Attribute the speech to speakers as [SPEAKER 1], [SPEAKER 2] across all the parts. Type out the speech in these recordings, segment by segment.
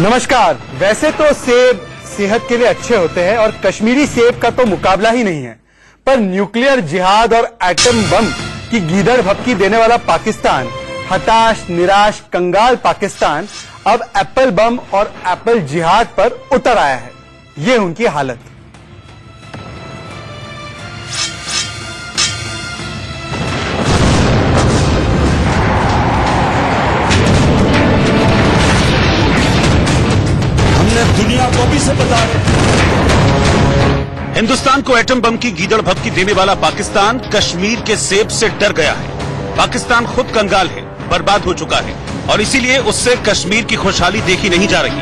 [SPEAKER 1] नमस्कार। वैसे तो सेब सेहत के लिए अच्छे होते हैं और कश्मीरी सेब का तो मुकाबला ही नहीं है, पर न्यूक्लियर जिहाद और एटम बम की गीदड़ भपकी देने वाला पाकिस्तान, हताश निराश कंगाल पाकिस्तान अब एप्पल बम और एप्पल जिहाद पर उतर आया है। ये उनकी हालत।
[SPEAKER 2] दुनिया को भी से बता रहे।
[SPEAKER 3] हिंदुस्तान को एटम बम की गीदड़ भपकी देने वाला पाकिस्तान कश्मीर के सेब से डर गया है। पाकिस्तान खुद कंगाल है, बर्बाद हो चुका है और इसीलिए उससे कश्मीर की खुशहाली देखी नहीं जा रही।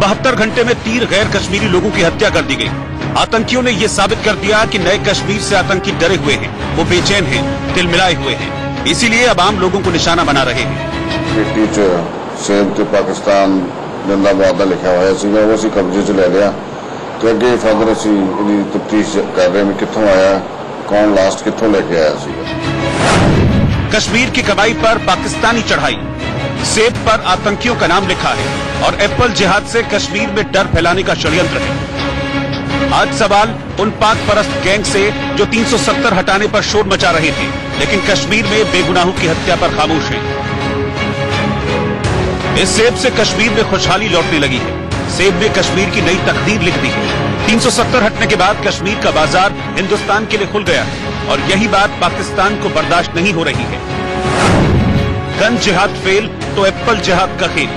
[SPEAKER 3] 72 घंटे में 3 गैर कश्मीरी लोगों की हत्या कर दी गई। आतंकियों ने यह साबित कर दिया कि नए कश्मीर से आतंकी डरे हुए हैं, वो बेचैन हैं, दिल मिलाए हुए हैं। इसीलिए अब आम लोगों को निशाना बना रहे हैं।
[SPEAKER 4] सेब ते पाकिस्तान जिंदा वादा लिखा हुआ है, वो असी कब्जे च ले लिया। तो अगे फर्दर असी तफ्तीश कर रहे हैं कित्थों आया, कौन लास्ट कित्थों लेके आया।
[SPEAKER 3] कश्मीर की कमाई पर पाकिस्तानी चढ़ाई, सेब पर आतंकियों का नाम लिखा है और एप्पल जिहाद से कश्मीर में डर फैलाने का षड्यंत्र है। आज सवाल उन पाक परस्त गैंग से जो 370 हटाने पर शोर मचा रहे थे, लेकिन कश्मीर में बेगुनाहों की हत्या पर खामोश है। इस सेब से कश्मीर में खुशहाली लौटने लगी है। सेब ने कश्मीर की नई तकदीर लिख दी है। 370 हटने के बाद कश्मीर का बाजार हिंदुस्तान के लिए खुल गया है और यही बात पाकिस्तान को बर्दाश्त नहीं हो रही है। गन जिहाद फेल तो एप्पल जिहाद का खेल।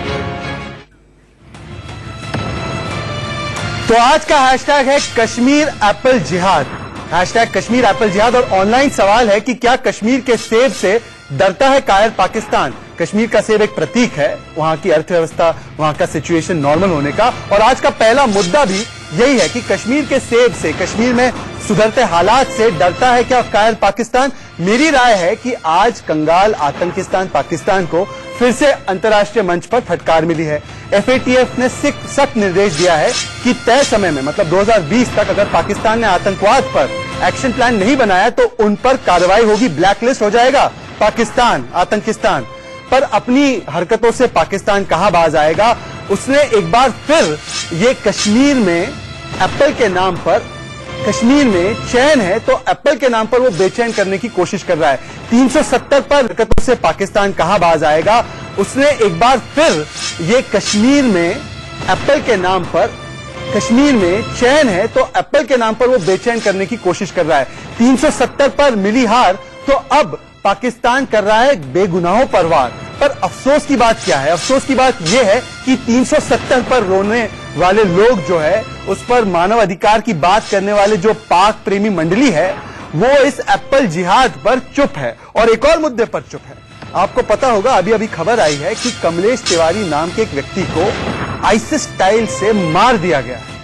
[SPEAKER 1] तो आज का हैशटैग है कश्मीर एप्पल जिहाद, हैशटैग कश्मीर एप्पल जिहाद। और ऑनलाइन सवाल है कि क्या कश्मीर के सेब से डरता है कायर पाकिस्तान। कश्मीर का सेब एक प्रतीक है वहां की अर्थव्यवस्था, वहां का सिचुएशन नॉर्मल होने का। और आज का पहला मुद्दा भी यही है कि कश्मीर के सेब से, कश्मीर में सुधरते हालात से डरता है क्या कायर पाकिस्तान। मेरी राय है कि आज कंगाल आतंकिस्तान पाकिस्तान को फिर से अंतर्राष्ट्रीय मंच पर फटकार मिली है। FATF ने सख्त निर्देश दिया है कि तय समय में, मतलब 2020 तक अगर पाकिस्तान ने आतंकवाद पर एक्शन प्लान नहीं बनाया तो उन पर कार्रवाई होगी, ब्लैकलिस्ट हो जाएगा पाकिस्तान, आतंकिस्तान। पर अपनी हरकतों से पाकिस्तान कहां बाज आएगा। उसने एक बार फिर ये कश्मीर में एप्पल के नाम पर, कश्मीर में चैन है तो एप्पल के नाम पर वो बेचैन करने की कोशिश कर रहा है। 370 पर हरकतों से पाकिस्तान कहां बाज आएगा। उसने एक बार फिर ये कश्मीर में एप्पल के नाम पर, कश्मीर में चैन है तो एप्पल के नाम पर वो बेचैन करने की कोशिश कर रहा है। 370 पर मिली हार तो अब पाकिस्तान कर रहा है बेगुनाहों पर वार। पर अफसोस की बात क्या है? अफसोस की बात यह है कि 370 पर रोने वाले लोग जो है, उस पर मानव अधिकार की बात करने वाले जो पाक प्रेमी मंडली है, वो इस एप्पल जिहाद पर चुप है और एक और मुद्दे पर चुप है। आपको पता होगा अभी अभी खबर आई है कि कमलेश तिवारी नाम के एक व्यक्ति को आईसिस स्टाइल से मार दिया गया है।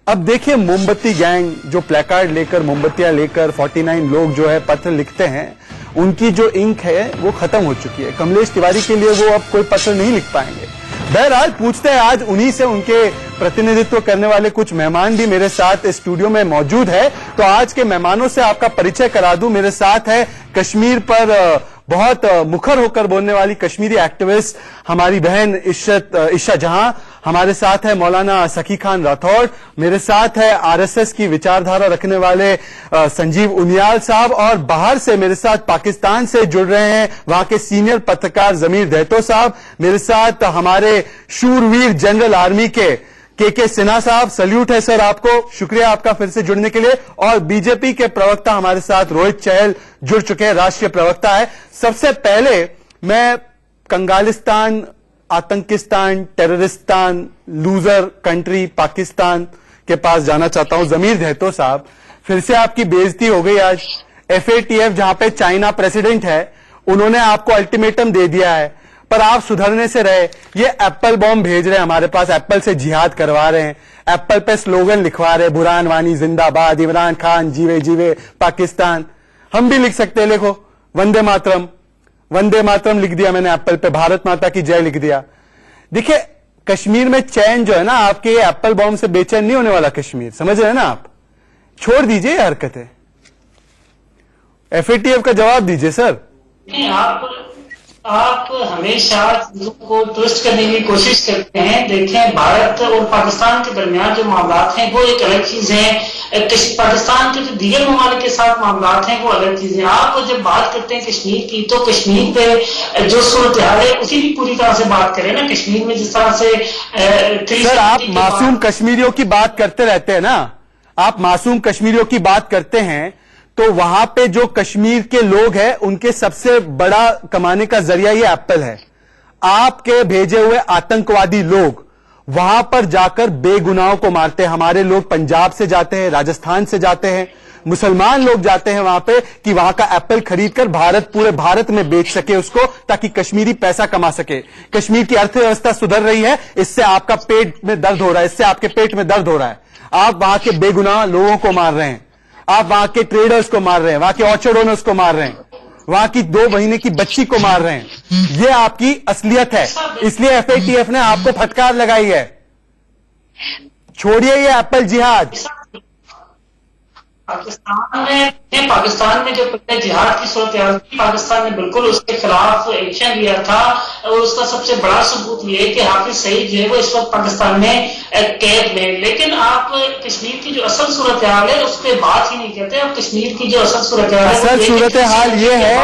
[SPEAKER 1] अब देखिए, मोमबत्ती गैंग जो प्लेकार्ड लेकर, मोमबत्तियां लेकर 49 लोग जो है पत्र लिखते हैं, उनकी जो इंक है वो खत्म हो चुकी है। कमलेश तिवारी के लिए वो अब कोई पत्र नहीं लिख पाएंगे। बहरहाल पूछते हैं आज उन्हीं से, उनके प्रतिनिधित्व करने वाले कुछ मेहमान भी मेरे साथ इस स्टूडियो में मौजूद है। तो आज के मेहमानों से आपका परिचय करा दूं। मेरे साथ है कश्मीर पर बहुत मुखर होकर बोलने वाली कश्मीरी एक्टिविस्ट हमारी बहन इशा जहां, हमारे साथ है मौलाना सखी खान राठौड़, मेरे साथ है RSS की विचारधारा रखने वाले संजीव उनियाल साहब, और बाहर से मेरे साथ पाकिस्तान से जुड़ रहे हैं वहां के सीनियर पत्रकार जमीर दहतो साहब, मेरे साथ हमारे शूरवीर जनरल आर्मी के के सिन्हा साहब। सल्यूट है सर आपको, शुक्रिया आपका फिर से जुड़ने के लिए। और बीजेपी के प्रवक्ता हमारे साथ रोहित चहल जुड़ चुके हैं, राष्ट्रीय प्रवक्ता है। सबसे पहले मैं कंगालिस्तान, आतंकिस्तान, टेररिस्तान, लूजर कंट्री पाकिस्तान के पास जाना चाहता हूं। जमीर दहतो साहब, फिर से आपकी बेइज्जती हो गई आज। FATF जहां पे चाइना प्रेसिडेंट है, उन्होंने आपको अल्टीमेटम दे दिया है, पर आप सुधरने से रहे। ये एप्पल बॉम्ब भेज रहे हैं हमारे पास, एप्पल से जिहाद करवा रहे हैं, एप्पल पे स्लोगन लिखवा रहे हैं, बुरहान वानी जिंदाबाद, इमरान खान जीवे जीवे पाकिस्तान। हम भी लिख सकते हैं, लिखो वंदे मातरम, वंदे मातरम लिख दिया मैंने एप्पल पे, भारत माता की जय लिख दिया। देखिए, कश्मीर में चैन जो है ना, आपके एप्पल बॉम्ब से बेचैन नहीं होने वाला कश्मीर, समझ रहे हैं ना आप। छोड़ दीजिए ये हरकतें। FATF का जवाब दीजिए सर।
[SPEAKER 5] आप हमेशा चीजों को ट्विस्ट करने की कोशिश करते हैं। देखें, भारत और पाकिस्तान के दरमियान जो मामलात हैं वो एक अलग चीज है, पाकिस्तान के जो दीगर ममालिक के साथ मामलात हैं वो अलग चीज है। आप जब बात करते हैं कश्मीर की, तो कश्मीर पे जो सूरत हाल है उसी की पूरी तरह से बात करें ना। कश्मीर में जिस तरह से
[SPEAKER 1] सर, आप मासूम कश्मीरियों की बात करते रहते हैं ना, आप मासूम कश्मीरियों की बात करते हैं, तो वहां पे जो कश्मीर के लोग हैं उनके सबसे बड़ा कमाने का जरिया ये एप्पल है। आपके भेजे हुए आतंकवादी लोग वहां पर जाकर बेगुनाहों को मारते हैं। हमारे लोग पंजाब से जाते हैं, राजस्थान से जाते हैं, मुसलमान लोग जाते हैं वहां पे कि वहां का एप्पल खरीदकर पूरे भारत में बेच सके उसको, ताकि कश्मीरी पैसा कमा सके। कश्मीर की अर्थव्यवस्था सुधर रही है, इससे आपका पेट में दर्द हो रहा है, इससे आपके पेट में दर्द हो रहा है। आप वहां के बेगुनाह लोगों को मार रहे हैं, आप वहां के ट्रेडर्स को मार रहे हैं, वहां के ऑर्चर्ड ओनर्स को मार रहे हैं, वहां की 2 महीने की बच्ची को मार रहे हैं। ये आपकी असलियत है, इसलिए FATF ने आपको फटकार लगाई है। छोड़िए ये एप्पल जिहाद।
[SPEAKER 5] पाकिस्तान में जो पहले जिहाद की सूरत हाल थी, पाकिस्तान ने बिल्कुल उसके खिलाफ एक्शन लिया था, और उसका सबसे बड़ा सबूत ये है कि हाफिज सईद जो है वो इस वक्त पाकिस्तान में कैद में। लेकिन आप कश्मीर की जो असल सूरत हाल है उस पर बात ही नहीं करते। आप कश्मीर की जो असल सूरत हाल है,
[SPEAKER 1] असल सूरत हाल ये है,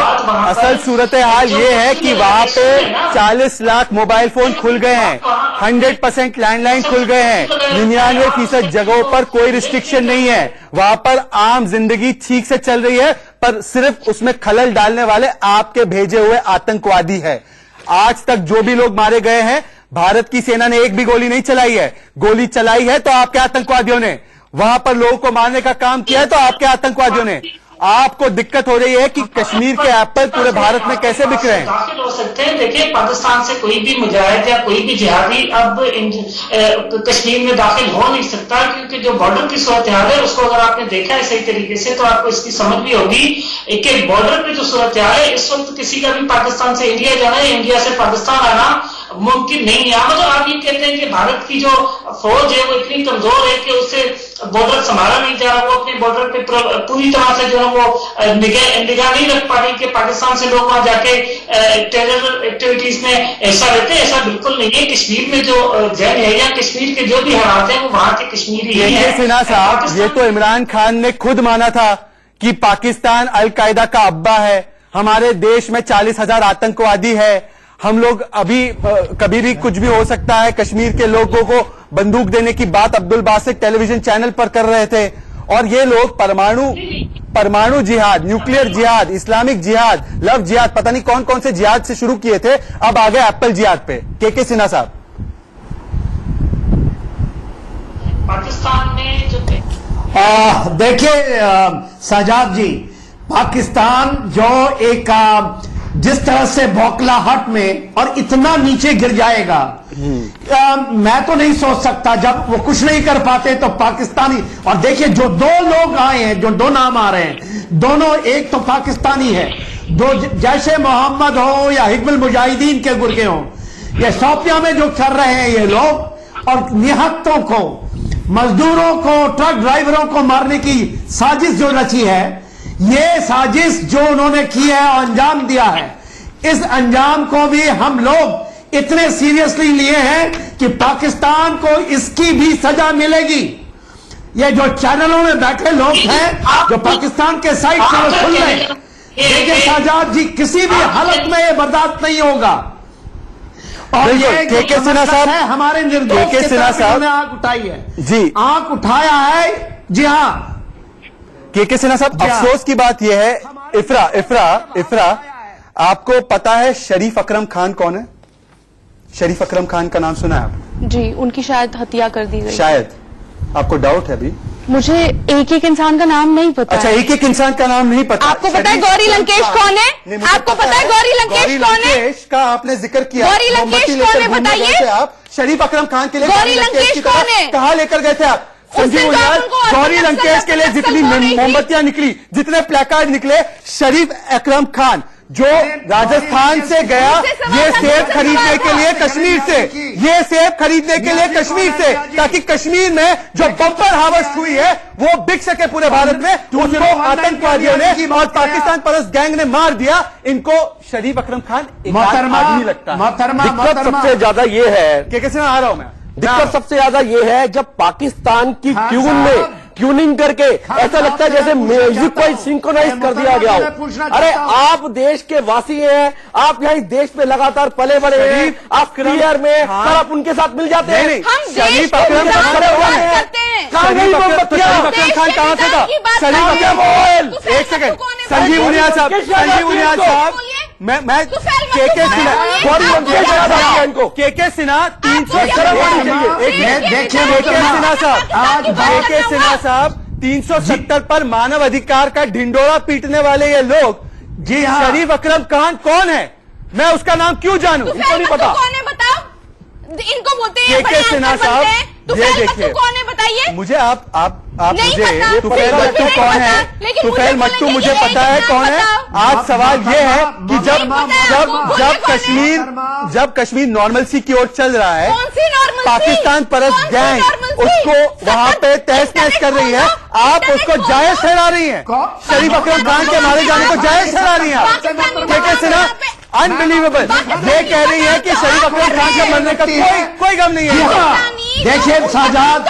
[SPEAKER 1] असल सूरत हाल ये है कि वहां पे 40 लाख मोबाइल फोन खुल गए हैं, 100% लैंडलाइन खुल गए हैं, 99% जगहों पर कोई रिस्ट्रिक्शन नहीं है, वहां पर आम जिंदगी ठीक से चल रही है, पर सिर्फ उसमें खलल डालने वाले आपके भेजे हुए आतंकवादी है। आज तक जो भी लोग मारे गए हैं, भारत की सेना ने एक भी गोली नहीं चलाई है। गोली चलाई है तो आपके आतंकवादियों ने, वहां पर लोगों को मारने का काम किया है तो आपके आतंकवादियों ने। आपको दिक्कत हो रही है कि कश्मीर के एप्पल पूरे भारत में कैसे बिक रहे हैं।
[SPEAKER 5] दाखिल हो सकते हैं। देखिए, पाकिस्तान से कोई भी मुजाहिद या कोई भी जिहादी अब कश्मीर में दाखिल हो नहीं सकता, क्योंकि जो बॉर्डर की सूरत हाल है उसको अगर आपने देखा है सही तरीके से तो आपको इसकी समझ भी होगी कि बॉर्डर पे जो सूरत हाल है इस वक्त किसी का भी पाकिस्तान से इंडिया जाना या इंडिया से पाकिस्तान आना मुमकिन नहीं है। मतलब आप ये कहते हैं कि भारत की जो फौज है वो इतनी कमजोर है कि उससे बॉर्डर संभाला नहीं जा रहा, वो अपने बॉर्डर पे पूरी तरह से जो है वो निगाह नहीं रख पा रही कि पाकिस्तान से लोग वहां जाके टेरर एक्टिविटीज में हिस्सा लेते हैं। ऐसा बिल्कुल नहीं है। कश्मीर में जो जंग है या कश्मीर के जो भी हालात हैं वो वहां के कश्मीरी है।
[SPEAKER 1] सिन्हा साहब, ये तो इमरान खान ने खुद माना था कि पाकिस्तान अल-कायदा का अब्बा है, हमारे देश में 40,000 आतंकवादी है, हम लोग अभी कभी भी कुछ भी हो सकता है। कश्मीर के लोगों को बंदूक देने की बात अब्दुल बासित टेलीविजन चैनल पर कर रहे थे, और ये लोग परमाणु जिहाद, न्यूक्लियर जिहाद, इस्लामिक जिहाद, लव जिहाद, पता नहीं कौन कौन से जिहाद से शुरू किए थे, अब आ गए एप्पल जिहाद पे। के सिन्हा साहब,
[SPEAKER 5] पाकिस्तान में जो
[SPEAKER 6] देखिए सजाद जी, पाकिस्तान जो एक जिस तरह से बौखलाहट में और इतना नीचे गिर जाएगा, मैं तो नहीं सोच सकता। जब वो कुछ नहीं कर पाते तो पाकिस्तानी, और देखिए जो 2 लोग आए हैं, जो 2 नाम आ रहे हैं, दोनों एक तो पाकिस्तानी है, दो जैशे मोहम्मद हो या हिजबुल मुजाहिदीन के गुर्गे हो, ये शोपियां में जो कर रहे हैं ये लोग, और निहत्तों को, मजदूरों को, ट्रक ड्राइवरों को मारने की साजिश जो रची है, ये साजिश जो उन्होंने की है और अंजाम दिया है, इस अंजाम को भी हम लोग इतने सीरियसली लिए हैं कि पाकिस्तान को इसकी भी सजा मिलेगी। ये जो चैनलों में बैठे लोग हैं जो पाकिस्तान के साइड से वो सुन रहे हैं, देखिए साजाद जी, किसी भी हालत में ये बर्दाश्त नहीं होगा। और ये के सिन्हा साहब है, हमारे निर्दोष के सिन्हा साहब ने आंख उठाई है जी, आंख उठाया है जी। हाँ
[SPEAKER 1] के सिन्हा साहब, अफसोस की बात यह है, इफ्रा, आपको पता है शरीफ अकरम खान कौन है? शरीफ अकरम खान का नाम सुना है आप?
[SPEAKER 7] जी, उनकी शायद हत्या कर दी गई।
[SPEAKER 1] शायद आपको डाउट है अभी?
[SPEAKER 7] मुझे एक इंसान का नाम नहीं पता।
[SPEAKER 1] अच्छा, एक इंसान का नाम नहीं पता।
[SPEAKER 7] आपको पता है गौरी लंकेश कौन है? आपको पता है गौरी लंकेश कौन है?
[SPEAKER 1] का आपने जिक्र किया,
[SPEAKER 7] गौरी लंकेश कौन है बताइए?
[SPEAKER 1] आप शरीफ अकरम खान के लिए
[SPEAKER 7] गौरी लंकेश कौन है?
[SPEAKER 1] कहाँ लेकर गए थे आप? संजीव यार, गौरी लंकेश के लिए जितनी मोमबत्तियां निकली, जितने प्लेकार्ड निकले, शरीफ अकरम खान जो राजस्थान से गया ये सेब खरीदने के लिए कश्मीर से, ये सेब खरीदने के लिए कश्मीर से, ताकि कश्मीर में जो बम्पर हार्वेस्ट हुई है वो बिक सके पूरे भारत में। उसको आतंकवादियों ने और पाकिस्तान परस्त गैंग ने मार दिया। इनको शरीफ अकरम खान एक आदमी लगता है।
[SPEAKER 8] दिक्कत सबसे ज्यादा ये है
[SPEAKER 1] कि कैसे आ रहा हूं मैं,
[SPEAKER 8] दिक्कत सबसे ज्यादा ये है जब पाकिस्तान की ट्यून में ट्यूनिंग करके ऐसा लगता है जैसे म्यूजिक को सिंक्रोनाइज कर दिया गया हो। अरे आप देश के वासी हैं, आप यहाँ इस देश पे लगातार पले बड़े हैं, आप क्लियर में सर आप उनके साथ मिल जाते हैं।
[SPEAKER 1] शरीफ अकरम खान खड़े हुए हैं। शरीफ अकरम खान कहां से था? शरीफ अकरम, एक सेकंड, संजीव उनियाल साहब, संजीव उनियाल साहब, मैं के सिन्हा 370 पर मानव अधिकार का ढिंडोरा पीटने वाले ये लोग, जी हाँ, शरीफ अकरम खान कौन है? मैं उसका नाम क्यों जानूं?
[SPEAKER 7] इनको नहीं पता। कौन है बताओ? इनको बोलते हैं
[SPEAKER 1] के सिन्हा साहब, ये देखिए,
[SPEAKER 7] कौन है बताइए
[SPEAKER 1] मुझे आप मुझे तुफैल मट्टू कौन है? तुफैल मट्टू मुझे पता है कौन है। आज सवाल ये है कि जब कश्मीर नॉर्मलसी की ओर चल रहा है, पाकिस्तान परस्त गैंग उसको वहां पे तहस नहस कर रही है, आप उसको जायज ठहरा रही हैं। शरीफ अकरम खान के मारे जाने को जायज ठहरा रही हैं आप। के सिन्हा अनबिलीवेबल, ये कह रही है कि शरीफ अकरम खान के मरने का कोई गम नहीं है।
[SPEAKER 6] देखिए शाहजाद,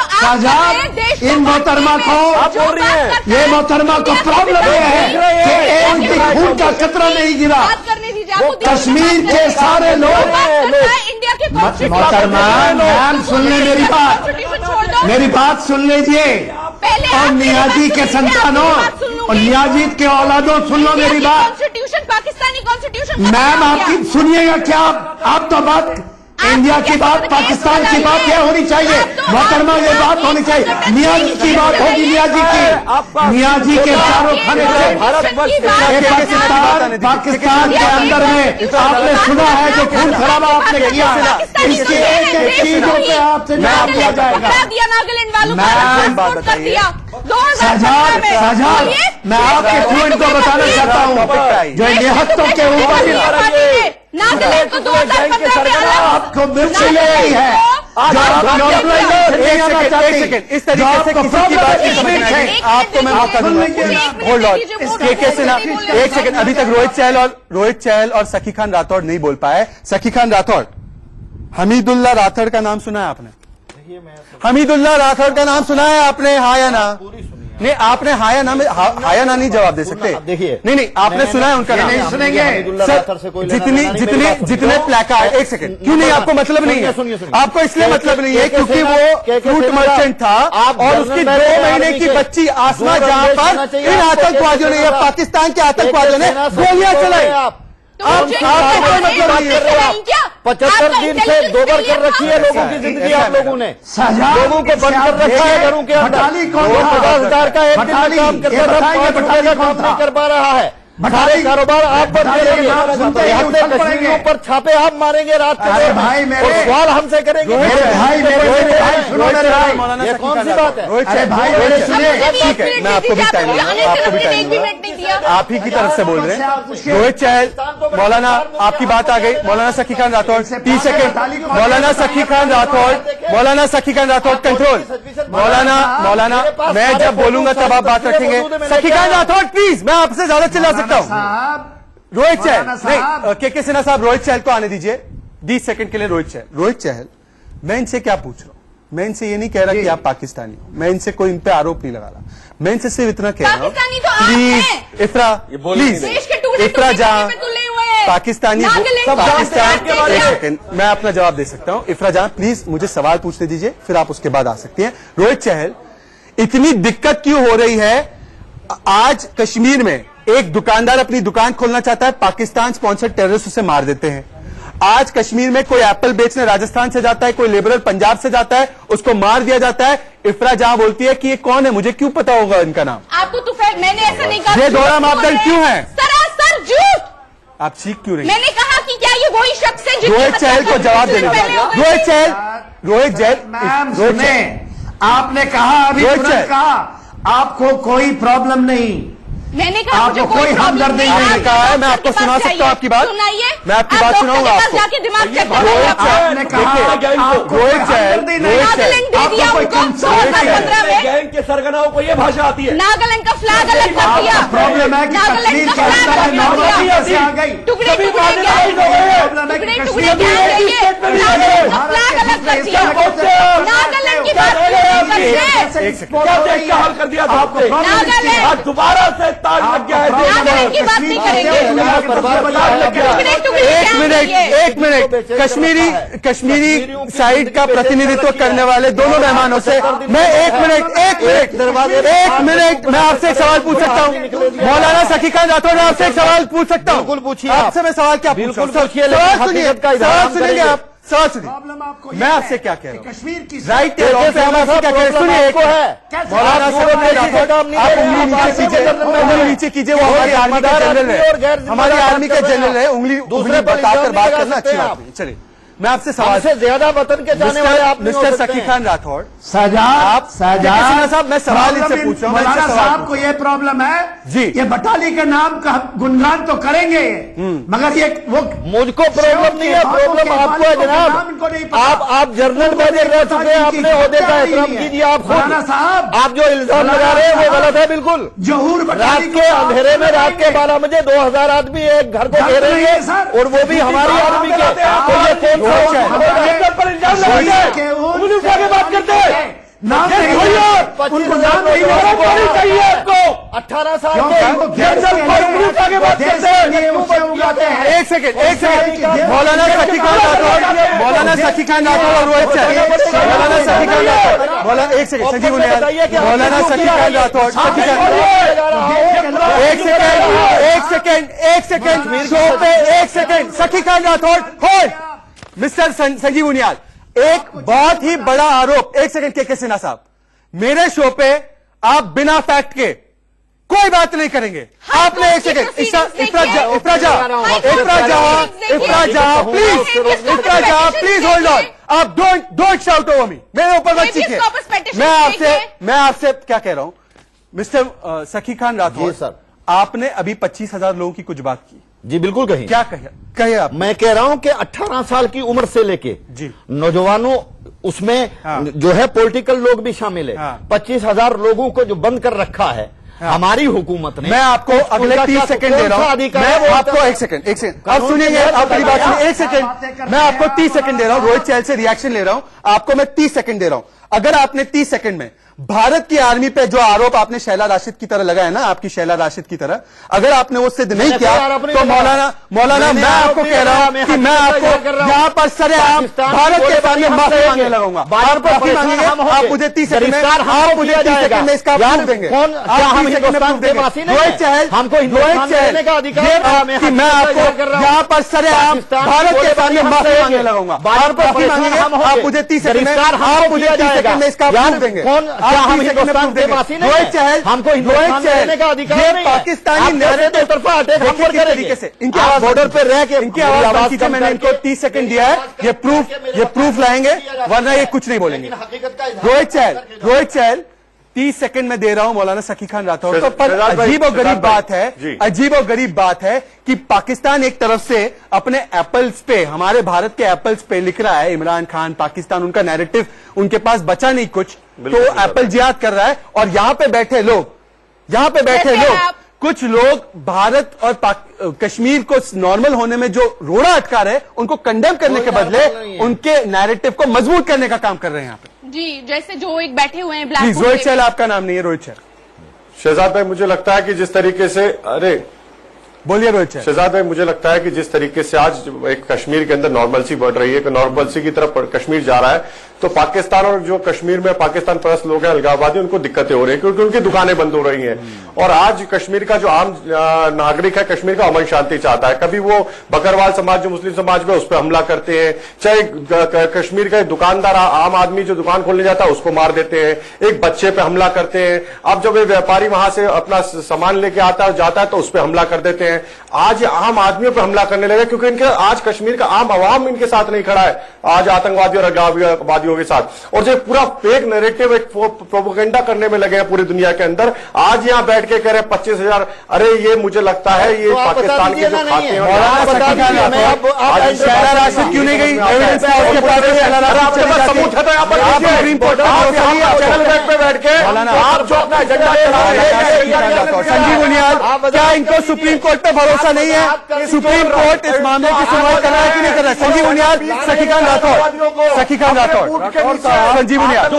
[SPEAKER 6] इन मोहतरमा को आप बोल रही है, ये मोहतरमा को प्रॉब्लम ये है कि एक भी खून का कतरा नहीं गिरा। कश्मीर के सारे लोग, मोहतरमा मैम सुन ले मेरी बात सुन लीजिए, और नियाजी के संतानों और नियाजी के औलादों सुन लो मेरी बात।
[SPEAKER 7] कॉन्स्टिट्यूशन, पाकिस्तानी कॉन्स्टिट्यूशन
[SPEAKER 6] मैम आपकी सुनिएगा क्या? आप तो बात इंडिया की बात, पाकिस्तान की बात यह होनी चाहिए, मोहतरमा ये बात होनी चाहिए। नियाजी की बात होगी, नियाजी की, नियाजी के चारों खाने पाकिस्तान के अंदर में आपने सुना है जो खून खराबा आपने किया, इसकी एक एक चीजों पे आपसे जवाब दिया जाएगा। शाहजाद, मैं आपके पॉइंट को बताना चाहता हूँ, जो निहत्तों के ऊपर आपको मिर्च नहीं है,
[SPEAKER 1] इस तरीके से किसी की बात नहीं, आपको मैं मौका दूंगा। होल्ड ऑन, के सिन्हा एक सेकंड, अभी तक रोहित चहल और सखी खान राठौड़ नहीं बोल पाए। सखी खान राठौड़, हमीदुल्लाह राठौड़ का नाम सुना है आपने? हमीदुल्लाह राठौड़ का नाम सुना है आपने, हाँ या ना? नहीं, आपने हाया ना नहीं जवाब दे सकते। देखिए, नहीं, आपने सुना है उनका नाम? नहीं सुनेंगे सर। जितने प्लेकार्ड, एक सेकंड, क्यों नहीं? आपको मतलब नहीं है? आपको इसलिए मतलब नहीं है क्योंकि वो फ्रूट मर्चेंट था और उसकी 2 महीने की बच्ची आसमा जहां पर इन आतंकवादियों ने, पाकिस्तान के आतंकवादियों ने गोलियां चलाई। आप मतलब नहीं है?
[SPEAKER 8] 75 दिन से 2 बार कर रखी है लोगों की जिंदगी आप लोगों ने, लोगों को बंद कर रखा है घरों के अंदर। 50,000 का एक दिन में काम करता था, 5 रुपए का काम नहीं कर पा रहा है। सारे कारोबार आप बंद करेंगे, कश्मीरियों पर छापे आप मारेंगे रात के दिन, और सवाल हमसे करेंगे। ये कौन सी बात है?
[SPEAKER 1] अरे भाई ठीक है, मैं आपको भी टाइम दूंगा, आप ही की तरफ से बोल रहे हैं। रोहित चहल, मौलाना आपकी बात आ गई। मौलाना सखी खान राठौड़ 30 सेकंड। मौलाना सखी खान राठौड़ कंट्रोल। मौलाना मैं जब बोलूंगा तब आप बात रखेंगे। सखी खान राठौड़ प्लीज, मैं आपसे ज्यादा चिल्ला सकता हूं। रोहित चहल नहीं, के सिन्हा साहब, रोहित चहल को आने दीजिए 20 सेकंड के लिए। रोहित चहल, मैं इनसे क्या पूछ रहा हूं? मैं इनसे ये नहीं कह रहा कि आप पाकिस्तानी हो, मैं इनसे कोई इन पे आरोप नहीं लगा रहा, मैं इनसे सिर्फ इतना कह रहा हूं, प्लीज इफ्रा, प्लीज इफ्रा जहां पाकिस्तानी, एक सेकंड, मैं अपना जवाब दे सकता हूं। इफ्रा जहां प्लीज मुझे सवाल पूछने दीजिए, फिर आप उसके बाद आ सकती हैं। रोहित चहल, इतनी दिक्कत क्यों हो रही है? आज कश्मीर में एक दुकानदार अपनी दुकान खोलना चाहता है, पाकिस्तान स्पॉन्सर्ड टेररिस्ट उसे मार देते हैं। आज कश्मीर में कोई एप्पल बेचने राजस्थान से जाता है, कोई लेबरर पंजाब से जाता है, उसको मार दिया जाता है। इफ्रा जहां बोलती है कि ये कौन है, मुझे क्यों पता होगा इनका नाम?
[SPEAKER 7] आपको तो मैंने ऐसा नहीं कहा।
[SPEAKER 1] ये दोहरा मापदंड क्यों है?
[SPEAKER 7] सरासर झूठ।
[SPEAKER 1] आप सीख क्यों रही?
[SPEAKER 7] मैंने कहा कि क्या ये वही शख्स है?
[SPEAKER 1] रोहित चहल को जवाब देने रोहित चहल,
[SPEAKER 6] आपने कहा अभी तुरंत कहा आपको कोई प्रॉब्लम नहीं,
[SPEAKER 7] मैंने कहा मुझे
[SPEAKER 6] आपको
[SPEAKER 7] कोई
[SPEAKER 6] कोई
[SPEAKER 7] प्रॉब्लम
[SPEAKER 6] हमदर्दी
[SPEAKER 7] नहीं
[SPEAKER 6] नहीं
[SPEAKER 7] है।
[SPEAKER 1] कहा है, मैं आपको
[SPEAKER 7] डॉक्टर के
[SPEAKER 1] सुना
[SPEAKER 7] पास
[SPEAKER 1] सकता हूं
[SPEAKER 7] जाइए।
[SPEAKER 1] आपकी बात।
[SPEAKER 7] सुनाइए,
[SPEAKER 1] मैं आपकी
[SPEAKER 7] आप
[SPEAKER 1] बात
[SPEAKER 7] डॉक्टर
[SPEAKER 1] सुनाऊंगा
[SPEAKER 7] के पास
[SPEAKER 1] आपको।
[SPEAKER 7] जाके दिमाग चेक
[SPEAKER 1] रोहित
[SPEAKER 7] कराइए।
[SPEAKER 6] आपने कहा आपको
[SPEAKER 1] रोहित
[SPEAKER 6] कोई
[SPEAKER 1] चहल,
[SPEAKER 6] हमदर्दी नहीं।
[SPEAKER 1] रोहित चहल,
[SPEAKER 7] नागालैंड दे
[SPEAKER 6] आपको
[SPEAKER 7] दिया
[SPEAKER 6] कोई
[SPEAKER 7] उनको
[SPEAKER 6] कंसर्न
[SPEAKER 7] 2015 में।
[SPEAKER 8] गैंग के सरगनाओं को ये भाषा आती है।
[SPEAKER 7] नागालैंड का फ्लैग अलग कर दिया।
[SPEAKER 6] आपका प्रॉब्लम है कि
[SPEAKER 7] नागालैंड
[SPEAKER 6] कश्मीर
[SPEAKER 7] का
[SPEAKER 6] के
[SPEAKER 7] फ्लैग
[SPEAKER 6] अंदर
[SPEAKER 7] अलग
[SPEAKER 6] नॉर्मल
[SPEAKER 7] कर दिया।
[SPEAKER 6] कैसे आ गई?
[SPEAKER 7] टुकड़े
[SPEAKER 8] सभी
[SPEAKER 7] टुकड़े
[SPEAKER 8] मार्जिनाइज
[SPEAKER 7] क्या
[SPEAKER 8] हो गए हैं।
[SPEAKER 6] प्रॉब्लम है कि
[SPEAKER 7] टुकड़े
[SPEAKER 6] कश्मीर
[SPEAKER 7] टुकड़े क्या
[SPEAKER 6] भी
[SPEAKER 7] है ये? नागालैंड का फ्लैग अलग कर दिया। नागालैंड की बात
[SPEAKER 8] क्या देश का हाल कर दिया था आपने?
[SPEAKER 7] नागालैंड।
[SPEAKER 8] आज दोबारा से ताज लग गया है देश में।
[SPEAKER 7] नागालैंड की बात नहीं करेंगे। टुकड़े टुकड़े
[SPEAKER 1] एक मिनट, एक मिनट, कश्मीरी साइड का प्रतिनिधित्व करने वाले दोनों मेहमानों से मैं एक मिनट मैं आपसे एक सवाल पूछ सकता हूँ? मौलाना सखी खान राठौर, मैं आपसे एक सवाल पूछ सकता हूँ?
[SPEAKER 8] बिल्कुल पूछिए।
[SPEAKER 1] आपसे मैं सवाल क्या पूछ रहा हूँ? सवाल सुनिए, सवाल सुनेंगे आप, सवाल सुनिए।
[SPEAKER 6] प्रॉब्लम आपको
[SPEAKER 1] मैं आपसे क्या कह रहा हूँ?
[SPEAKER 6] कश्मीर की
[SPEAKER 1] राइट या रॉन्ग पे हम आपसे क्या कह रहे हैं? सुनिए, एक मिनट। मौलाना सखी राठौर, आप उंगली नीचे कीजिए, उंगली नीचे कीजिए। वो हमारी आर्मी के जनरल है, हमारी आर्मी के जनरल है। उंगली बताकर बात करना अच्छी बात नहीं। चलिए, मैं आपसे सवाल
[SPEAKER 8] से ज्यादा वतन के जाने वाले आप नहीं हो
[SPEAKER 1] मिस्टर
[SPEAKER 8] सकते
[SPEAKER 1] सखी
[SPEAKER 8] हैं।
[SPEAKER 1] खान राठौर,
[SPEAKER 6] साहब
[SPEAKER 1] साहब, मैं सवाल इनसे पूछ रहा हूँ।
[SPEAKER 6] मौलाना साहब को ये प्रॉब्लम है
[SPEAKER 1] जी।
[SPEAKER 6] ये बटाली के नाम का गुणगान तो करेंगे मगर ये वो
[SPEAKER 8] मुझको प्रॉब्लम नहीं है, प्रॉब्लम आपको है जनाब। आप जनरल मैनेजर रह चुके हैं, अपने ओहदे का एहतराम कीजिए। आप
[SPEAKER 6] मौलाना साहब,
[SPEAKER 8] आप जो इल्जाम लगा रहे हैं वो गलत है बिल्कुल।
[SPEAKER 6] जहूर
[SPEAKER 8] रात
[SPEAKER 6] बटाली
[SPEAKER 8] के अंधेरे में रात के 12 बजे 2000 आदमी एक घर को घेरेंगे और वो भी हमारी आर्मी के। तो ये कौन सा पर इल्जाम लगाते हैं? उंगली उठा के बात करते हैं।
[SPEAKER 6] नाम नहीं उनको नाम नहीं
[SPEAKER 8] चाहिए आपको 18 साल के जनरल पर उंगली उठा के बात करते हैं।
[SPEAKER 1] एक सेकंड, मौलाना सखी खान राठौर, मौलाना सखी खान राठौर और रोहित चहल, मौलाना सखी खान राठौर, मौलाना एक सेकंड, संजीव उनियाल, मौलाना सखी खान राठौर, सखी खान, एक सेकंड, शो पे एक सेकंड, सखी खान राठौर, होल्ड, मिस्टर संजीव उनियाल, एक बहुत ही बड़ा आरोप, एक सेकंड के सिन्हा साहब, मेरे शो पे आप बिना फैक्ट के कोई बात नहीं करेंगे। आपने एक सेकंड, प्लीज होल्ड ऑन, आप डोंट शाउट ओवर मी, मेरे ऊपर मत चीखिए। मैं आपसे क्या कह रहा हूं मिस्टर सखी खान राठौर,
[SPEAKER 8] सर,
[SPEAKER 1] आपने अभी 25,000 लोगों की कुछ बात की।
[SPEAKER 8] जी बिल्कुल कही।
[SPEAKER 1] क्या कहे आप?
[SPEAKER 8] मैं कह रहा हूं कि 18 साल की उम्र से लेके
[SPEAKER 1] जी
[SPEAKER 8] नौजवानों उसमें जो है पॉलिटिकल लोग भी शामिल है। 25,000 लोगों को जो बंद कर रखा है हमारी हुकूमत ने।
[SPEAKER 1] मैं आपको अगले 30 सेकंड दे रहा हूं, मैं आपको एक सेकंड आप सुनिएंगे, आप मेरी बात सुनिए, एक सेकंड, मैं आपको 30 सेकंड दे रहा हूं, रोहित चहल से रिएक्शन ले रहा हूं, आपको मैं 30 सेकंड दे रहा हूं। अगर आपने 30 सेकंड में भारत की आर्मी पे जो आरोप आपने शैला राशिद की तरह लगाया ना, आपकी शैला राशिद की तरह, अगर आपने वो सिद्ध नहीं किया तो मौलाना मैं आपको कह रहा हूं कि मैं आपको यहां पर सरेआम भारत के सामने माफी मांगने लगाऊंगा। आप माफी मांगेंगे, आप मुझे 30 सेकंड में, आप मुझे 30 सेकंड में इसका प्रूफ देंगे। रोहित चहल,
[SPEAKER 8] हमको
[SPEAKER 1] कि मैं आपको यहां पर सरेआम भारत के सामने माफी मांगने लगाऊंगा। आप माफी मांगेंगे, आप मुझे 30 सेकंड में, आप मुझे 30 सेकंड में इसका प्रूफ देंगे।
[SPEAKER 8] क्या हम हिंदुस्तान के वासी नहीं हैं?
[SPEAKER 1] रोहित चहल,
[SPEAKER 8] हमको हिंदुस्तान देने का अधिकार नहीं है।
[SPEAKER 1] पाकिस्तानी
[SPEAKER 8] नैरेटिव तरफा अटैक हम पर
[SPEAKER 1] तरीके से इनकी आवाज बॉर्डर पे रह के इनकी आवाज की मैंने इनको 30 सेकंड दिया है, ये प्रूफ लाएंगे, वरना ये कुछ नहीं बोलेंगे। रोहित चहल 30 सेकंड में दे रहा हूं मौलाना सखी खान राठौर को, पर अजीब और गरीब बात है कि पाकिस्तान एक तरफ से अपने एप्पल्स पे, हमारे भारत के एप्पल्स पे लिख रहा है, इमरान खान, पाकिस्तान, उनका नैरेटिव उनके पास बचा नहीं कुछ, तो एप्पल जिहाद कर रहा है, और यहां पे बैठे लोग कुछ लोग भारत और कश्मीर को नॉर्मल होने में जो रोड़ा अटका रहे, उनको कंडेम करने के बदले उनके नैरेटिव को मजबूत करने का काम कर रहे हैं यहाँ पे।
[SPEAKER 7] जी, जैसे जो एक बैठे हुए हैं ब्लैक,
[SPEAKER 1] रोहित चहल आपका नाम नहीं है, रोहित चहल।
[SPEAKER 9] शहजाद भाई, मुझे लगता है कि जिस तरीके से,
[SPEAKER 1] बोलिए रोहित चहल।
[SPEAKER 9] शहजाद भाई, मुझे लगता है कि जिस तरीके से आज एक कश्मीर के अंदर नॉर्मलसी बढ़ रही है, कि नॉर्मलसी की तरफ कश्मीर जा रहा है, तो पाकिस्तान और जो कश्मीर में पाकिस्तान परस्त लोग हैं, अलगाववादी, उनको दिक्कतें हो रही है क्योंकि उनकी दुकानें बंद हो रही हैं। और आज कश्मीर का जो आम नागरिक है, कश्मीर का अमन शांति चाहता है। कभी वो बकरवाल समाज जो मुस्लिम समाज में, उस पर हमला करते हैं, चाहे कश्मीर का दुकानदार, आम आदमी जो दुकान खोलने जाता है उसको मार देते हैं, एक बच्चे पे हमला करते हैं। अब जब व्यापारी वहां से अपना सामान लेके आता है जाता है तो उस पर हमला कर देते हैं। आज आम आदमियों पर हमला करने लगे क्योंकि इनके आज कश्मीर का आम आवाम इनके साथ नहीं खड़ा है। आज आतंकवादी और अलगाववादियों आतंकवादियों के साथ, और जो पूरा फेक नैरेटिव एक प्रोपेगेंडा करने में लगे हैं पूरी दुनिया के अंदर। आज यहाँ बैठ के कह रहे हैं 25,000, अरे ये मुझे लगता है ये पाकिस्तान के जो खाते हैं
[SPEAKER 1] राशिद क्यों नहीं गई? एविडेंस
[SPEAKER 9] सबूत है तो यहाँ पर सुप्रीम कोर्ट पे बैठ के आप जो अपना एजेंडा चला रहे हैं।
[SPEAKER 1] संजीव उनियाल, क्या इनको सुप्रीम कोर्ट पे भरोसा नहीं है? सुप्रीम कोर्ट इस मामले की सुनवाई कर रहा है कि नहीं कर रहा है? संजीव उनियाल, सखीकांत राठौड़, सखीकांत राठौड़, संजीव उनियाल,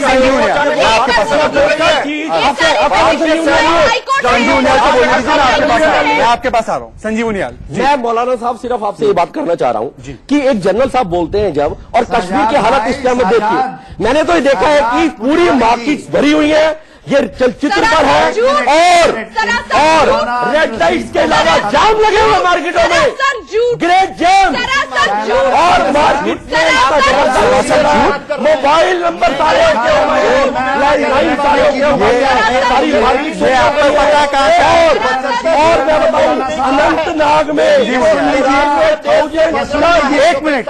[SPEAKER 1] संजीव उनियाल, मैं आपके पास संजीव उनियाल को बोलने दीजिए, मैं आपके पास आ रहा हूँ। संजीव उनियाल,
[SPEAKER 8] मैं मौलाना साहब सिर्फ आपसे ये बात करना चाह रहा हूँ कि एक जनरल साहब बोलते हैं जब, और कश्मीर की हालत इस टाइम में देखिए, मैंने तो ये देखा है कि पूरी मार्केट भरी हुई है, ये चलचित्र पर है, और रेड लाइट्स के अलावा जाम लगे हुए मार्केटों में, ग्रेट जाम, और मार्केट में मोबाइल नंबर सारे और मैं बताऊं अनंतनाग में
[SPEAKER 1] एक मिनट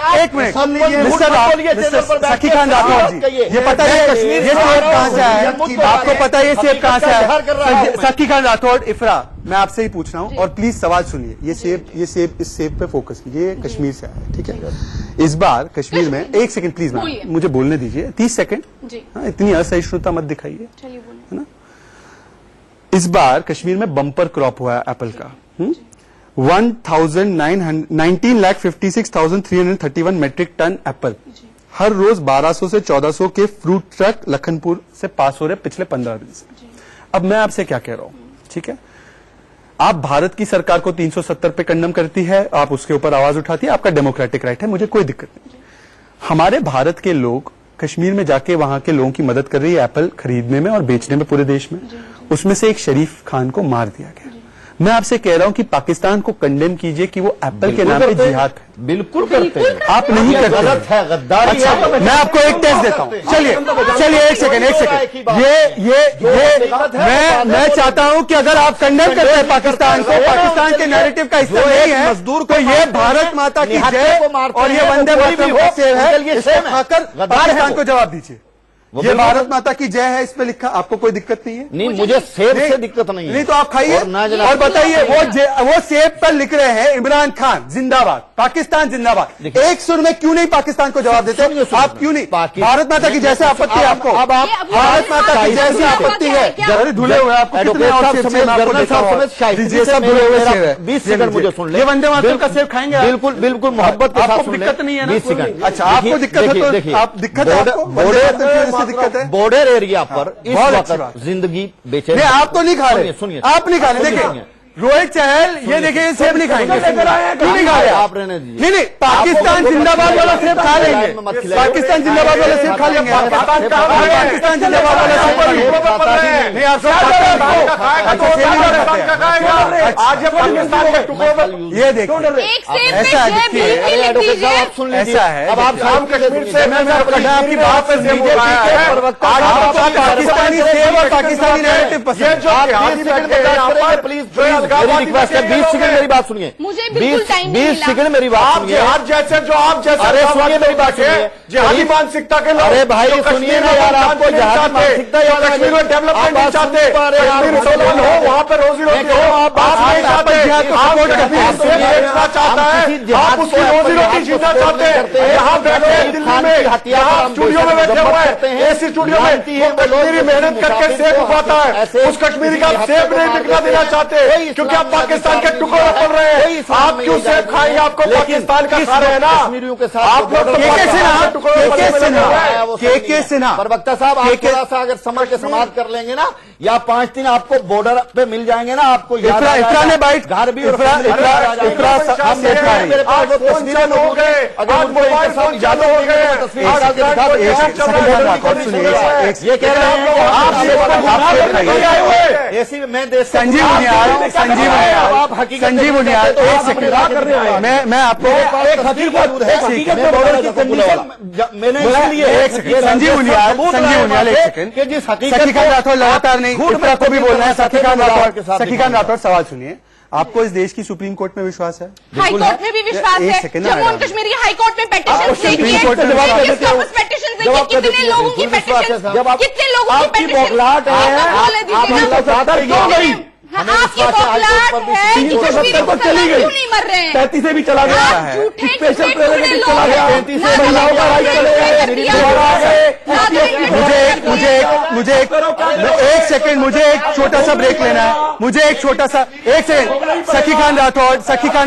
[SPEAKER 1] मिस्टर सखीकांत राठौड़ जी, ये पता है कश्मीर ये सेब कहाँ से आया है? आपको पता है ये सेब कहाँ से आया? सखीकांत राठौड़, इफ्रा, मैं आपसे ही पूछ रहा हूँ, और प्लीज सवाल सुनिए। ये सेब इस सेब पे फोकस कीजिए, ये कश्मीर से आया है, ठीक है? इस बार कश्मीर में, एक सेकंड प्लीज, मुझे बोलने दीजिए 30 सेकंड, इतनी असहिष्णुता मत दिखाइए, है ना? इस बार कश्मीर में बम्पर क्रॉप हुआ है एप्पल का। 19,56,331 मेट्रिक टन एप्पल। हर रोज 1200 से 1400 के फ्रूट ट्रक लखनपुर से पास हो रहे पिछले 15 दिन से। अब मैं आपसे क्या कह रहा हूं, ठीक है? आप भारत की सरकार को 370 पे कंडम करती है, आप उसके ऊपर आवाज उठाती है, आपका डेमोक्रेटिक राइट है, मुझे कोई दिक्कत नहीं। हमारे भारत के लोग कश्मीर में जाके वहां के लोगों की मदद कर रही है एप्पल खरीदने में और बेचने में पूरे देश में। उसमें से एक शरीफ खान को मार दिया गया। मैं आपसे कह रहा हूं कि पाकिस्तान को कंडेम कीजिए कि वो एप्पल के नाम पे जिहाद है।
[SPEAKER 8] बिल्कुल करते हैं,
[SPEAKER 1] आप नहीं करते,
[SPEAKER 8] गलत है, गद्दारी।
[SPEAKER 1] अच्छा, मैं आपको एक टेस्ट देता हूं। चलिए एक सेकंड, मैं चाहता हूं कि अगर आप कंडेम करते हैं पाकिस्तान को, पाकिस्तान के नैरेटिव का हिस्सा नहीं है, मजदूर को ये भारत माता की जय और ये वंदे मातरम का सेब है, इसको खाकर पाकिस्तान को जवाब दीजिए। ये भारत माता की जय है, इस पे लिखा, आपको कोई दिक्कत नहीं है?
[SPEAKER 8] नहीं, मुझे सेब से दिक्कत नहीं है।
[SPEAKER 1] नहीं तो आप खाइए और बताइए, वो सेब पर लिख रहे हैं इमरान खान जिंदाबाद, पाकिस्तान जिंदाबाद। एक सुर में क्यों नहीं पाकिस्तान को जवाब देते? आप क्यों नहीं? भारत माता की जैसे आपत्ति है आपको, अब आप भारत माता की जैसी आपत्ति है, जरा धुले हुए आपको सब धुले हुए सेब है।
[SPEAKER 8] 20 सेकंड मुझे सुन ले,
[SPEAKER 1] ये वंदे मातरम का सेब खाएंगे?
[SPEAKER 8] बिल्कुल बिल्कुल मोहब्बत के साथ सुन ले।
[SPEAKER 1] दिक्कत नहीं है ना?
[SPEAKER 8] 20 सेकंड।
[SPEAKER 1] अच्छा, आपको दिक्कत है तो आप दिक्कत है, दिक्कत है
[SPEAKER 8] बॉर्डर एरिया पर इस वक्त जिंदगी बेचे।
[SPEAKER 1] नहीं, आप तो नहीं खा रहे,
[SPEAKER 8] सुनिए,
[SPEAKER 1] आप नहीं खा रहे। देखिए रोहित चहल, ये देखिए ये सेब नहीं खाएंगे, क्यों नहीं खा रहे आप? नहीं, पाकिस्तान जिंदाबाद वाला सेब खा लेंगे, पाकिस्तान जिंदाबाद वाला सेब खा लेंगे, पाकिस्तान जिंदाबाद वाला सेब नहीं। आप ये देखो, ऐसा है, अब आप कश्मीर से आपकी बात से पाकिस्तानी सेब और पाकिस्तानी नैरेटिव पसंद।
[SPEAKER 8] प्लीज मेरी रिक्वेस्ट है, 20 सेकंड मेरी बात सुनिए,
[SPEAKER 7] मुझे बिल्कुल टाइम नहीं
[SPEAKER 8] 20 सेकंड मेरी बात सुनिए।
[SPEAKER 9] आप जैसे
[SPEAKER 8] अरे सुनिए मेरी बात सुनिए,
[SPEAKER 9] जिहादी मानसिकता के लोग,
[SPEAKER 8] अरे भाई सुनिए ना यार, आपको जिहादी मानसिकता
[SPEAKER 9] कश्मीर में डेवलपमेंट नहीं चाहते, कश्मीर हो वहाँ पे रोजी रोटी हो, आप नहीं चाहते, बेचना चाहता है, आप उसकी रोजी रोटी जीतना चाहते हैं। यहाँ बैठे दिल्ली में, यहाँ स्टूडियो में बैठे हुए हैं, एसी स्टूडियो में, कश्मीरी मेहनत करके सेब उगाता है, उस कश्मीरी का सेब नहीं बिकना देना चाहते, क्योंकि आप पाकिस्तान के टुकड़े पड़ रहे हैं। आप क्यों सेब खाएंगे? आपको पाकिस्तान का खा रहे हैं ना
[SPEAKER 8] कश्मीरियों के साथ।
[SPEAKER 9] आप लोग
[SPEAKER 1] के सिन्हा
[SPEAKER 8] प्रवक्ता साहब, आप थोड़ा सा अगर समझ के समाप्त कर लेंगे ना, या 5 दिन आपको बॉर्डर पे मिल जाएंगे ना, आपको
[SPEAKER 1] इफ्रा ने बाइट
[SPEAKER 8] घर भी
[SPEAKER 9] हो गए,
[SPEAKER 8] ये कह रहे हैं
[SPEAKER 1] संजीव उनियाल, एक सेकंड, मैं आपको संजीव उनियाल एक सेकंड, सखीकांत राठौड़ लगातार नहीं, इफ्रा को भी बोलना है। सखीकांत राठौड़ सवाल सुनिए। आपको इस देश की सुप्रीम कोर्ट में विश्वास है?
[SPEAKER 7] हाई कोर्ट में भी विश्वास
[SPEAKER 1] एक
[SPEAKER 7] है।
[SPEAKER 1] सेकंड ना
[SPEAKER 7] जम्मू एंड
[SPEAKER 1] मैडम।
[SPEAKER 7] कश्मीर की हाई कोर्ट में
[SPEAKER 8] आपको
[SPEAKER 7] पेटिशन
[SPEAKER 8] सुप्रीम कोर्ट में जवाब दे देते हो।
[SPEAKER 7] कितने लोगों की पेटिशन, कितने लोगों की
[SPEAKER 8] आपकी
[SPEAKER 7] पेटिशन,
[SPEAKER 8] बौखलाहट है, आप मतलब ज्यादा क्यों गई?
[SPEAKER 7] हमें आपकी बौखलाहट है कि
[SPEAKER 8] 370 तो चली गई,
[SPEAKER 7] क्यों नहीं मर रहे हैं?
[SPEAKER 8] 35 से भी चला गया,
[SPEAKER 7] आप झूठे
[SPEAKER 8] स्पेशल
[SPEAKER 7] झूठे
[SPEAKER 8] प्रेजेंट
[SPEAKER 7] लोग
[SPEAKER 8] चला गया,
[SPEAKER 7] हैं।
[SPEAKER 8] 35 से महिलाओं का राइट चले गए, दोबारा आ गए।
[SPEAKER 1] एक सेकंड, मुझे एक छोटा सा ब्रेक लेना है। मुझे एक छोटा सा, एक सेकंड। सखी खान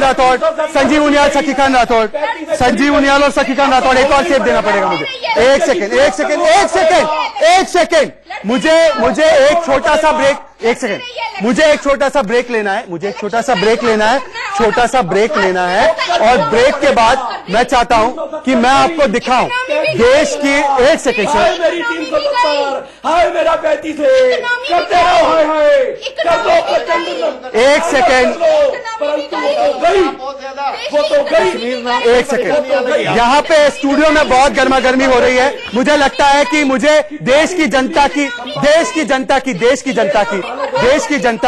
[SPEAKER 1] राठौड़, संजीव उनियाल, सखी खान राठौड़, संजीव उनियाल और सखी खान राठौड़, एक और सेब देना पड़ेगा मुझे। एक सेकंड, मुझे एक छोटा सा ब्रेक, एक सेकंड, मुझे एक छोटा सा ब्रेक लेना है, छोटा सा ब्रेक लेना है और ब्रेक के बाद मैं चाहता हूं कि मैं आपको दिखाऊं देश की। एक सेकंड सर,
[SPEAKER 8] मेरी 370, हाय मेरा 35 है, करते रहो, हाय कर दो,
[SPEAKER 1] एक सेकंड,
[SPEAKER 8] परंतु वो तो गई,
[SPEAKER 1] एक सेकंड। यहाँ पे स्टूडियो में बहुत गर्मा गर्मी हो रही है। मुझे लगता है कि मुझे देश की जनता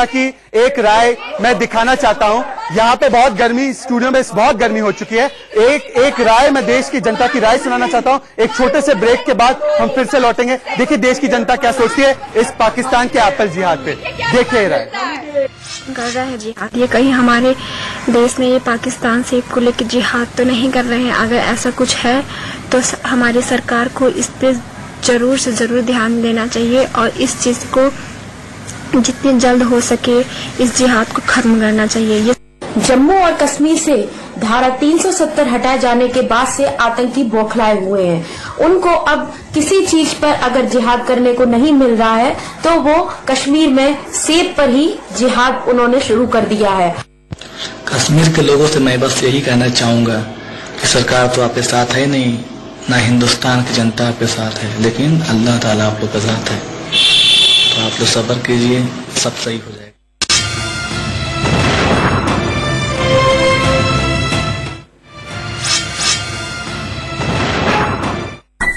[SPEAKER 1] की एक राय मैं दिखाना चाहता हूं। यहाँ पे बहुत गर्मी, स्टूडियो में बहुत गर्मी हो चुकी है। एक राय मैं देश की जनता की राय सुनाना चाहता हूं। एक छोटे से ब्रेक के बाद हम फिर से लौटेंगे। देखिए देश की जनता क्या सोचती है इस पाकिस्तान के एप्पल जिहाद पे। देखिए राय
[SPEAKER 10] कर रहा है जिहाद, ये कहीं हमारे देश में ये पाकिस्तान से को लेकर जिहाद तो नहीं कर रहे हैं। अगर ऐसा कुछ है तो हमारी सरकार को इस पे जरूर से जरूर ध्यान देना चाहिए और इस चीज को जितनी जल्द हो सके इस जिहाद को खत्म करना चाहिए। ये
[SPEAKER 11] जम्मू और कश्मीर से धारा 370 हटाए जाने के बाद से आतंकी बौखलाए हुए हैं। उनको अब किसी चीज पर अगर जिहाद करने को नहीं मिल रहा है तो वो कश्मीर में सेब पर ही जिहाद उन्होंने शुरू कर दिया है।
[SPEAKER 12] कश्मीर के लोगों से मैं बस यही कहना चाहूंगा कि सरकार तो आपके साथ है नहीं, ना हिंदुस्तान की जनता आपके साथ है, लेकिन अल्लाह ताला आप लोग के साथ है। तो आप लोग सब्र कीजिए, सब सही हो जाएगा।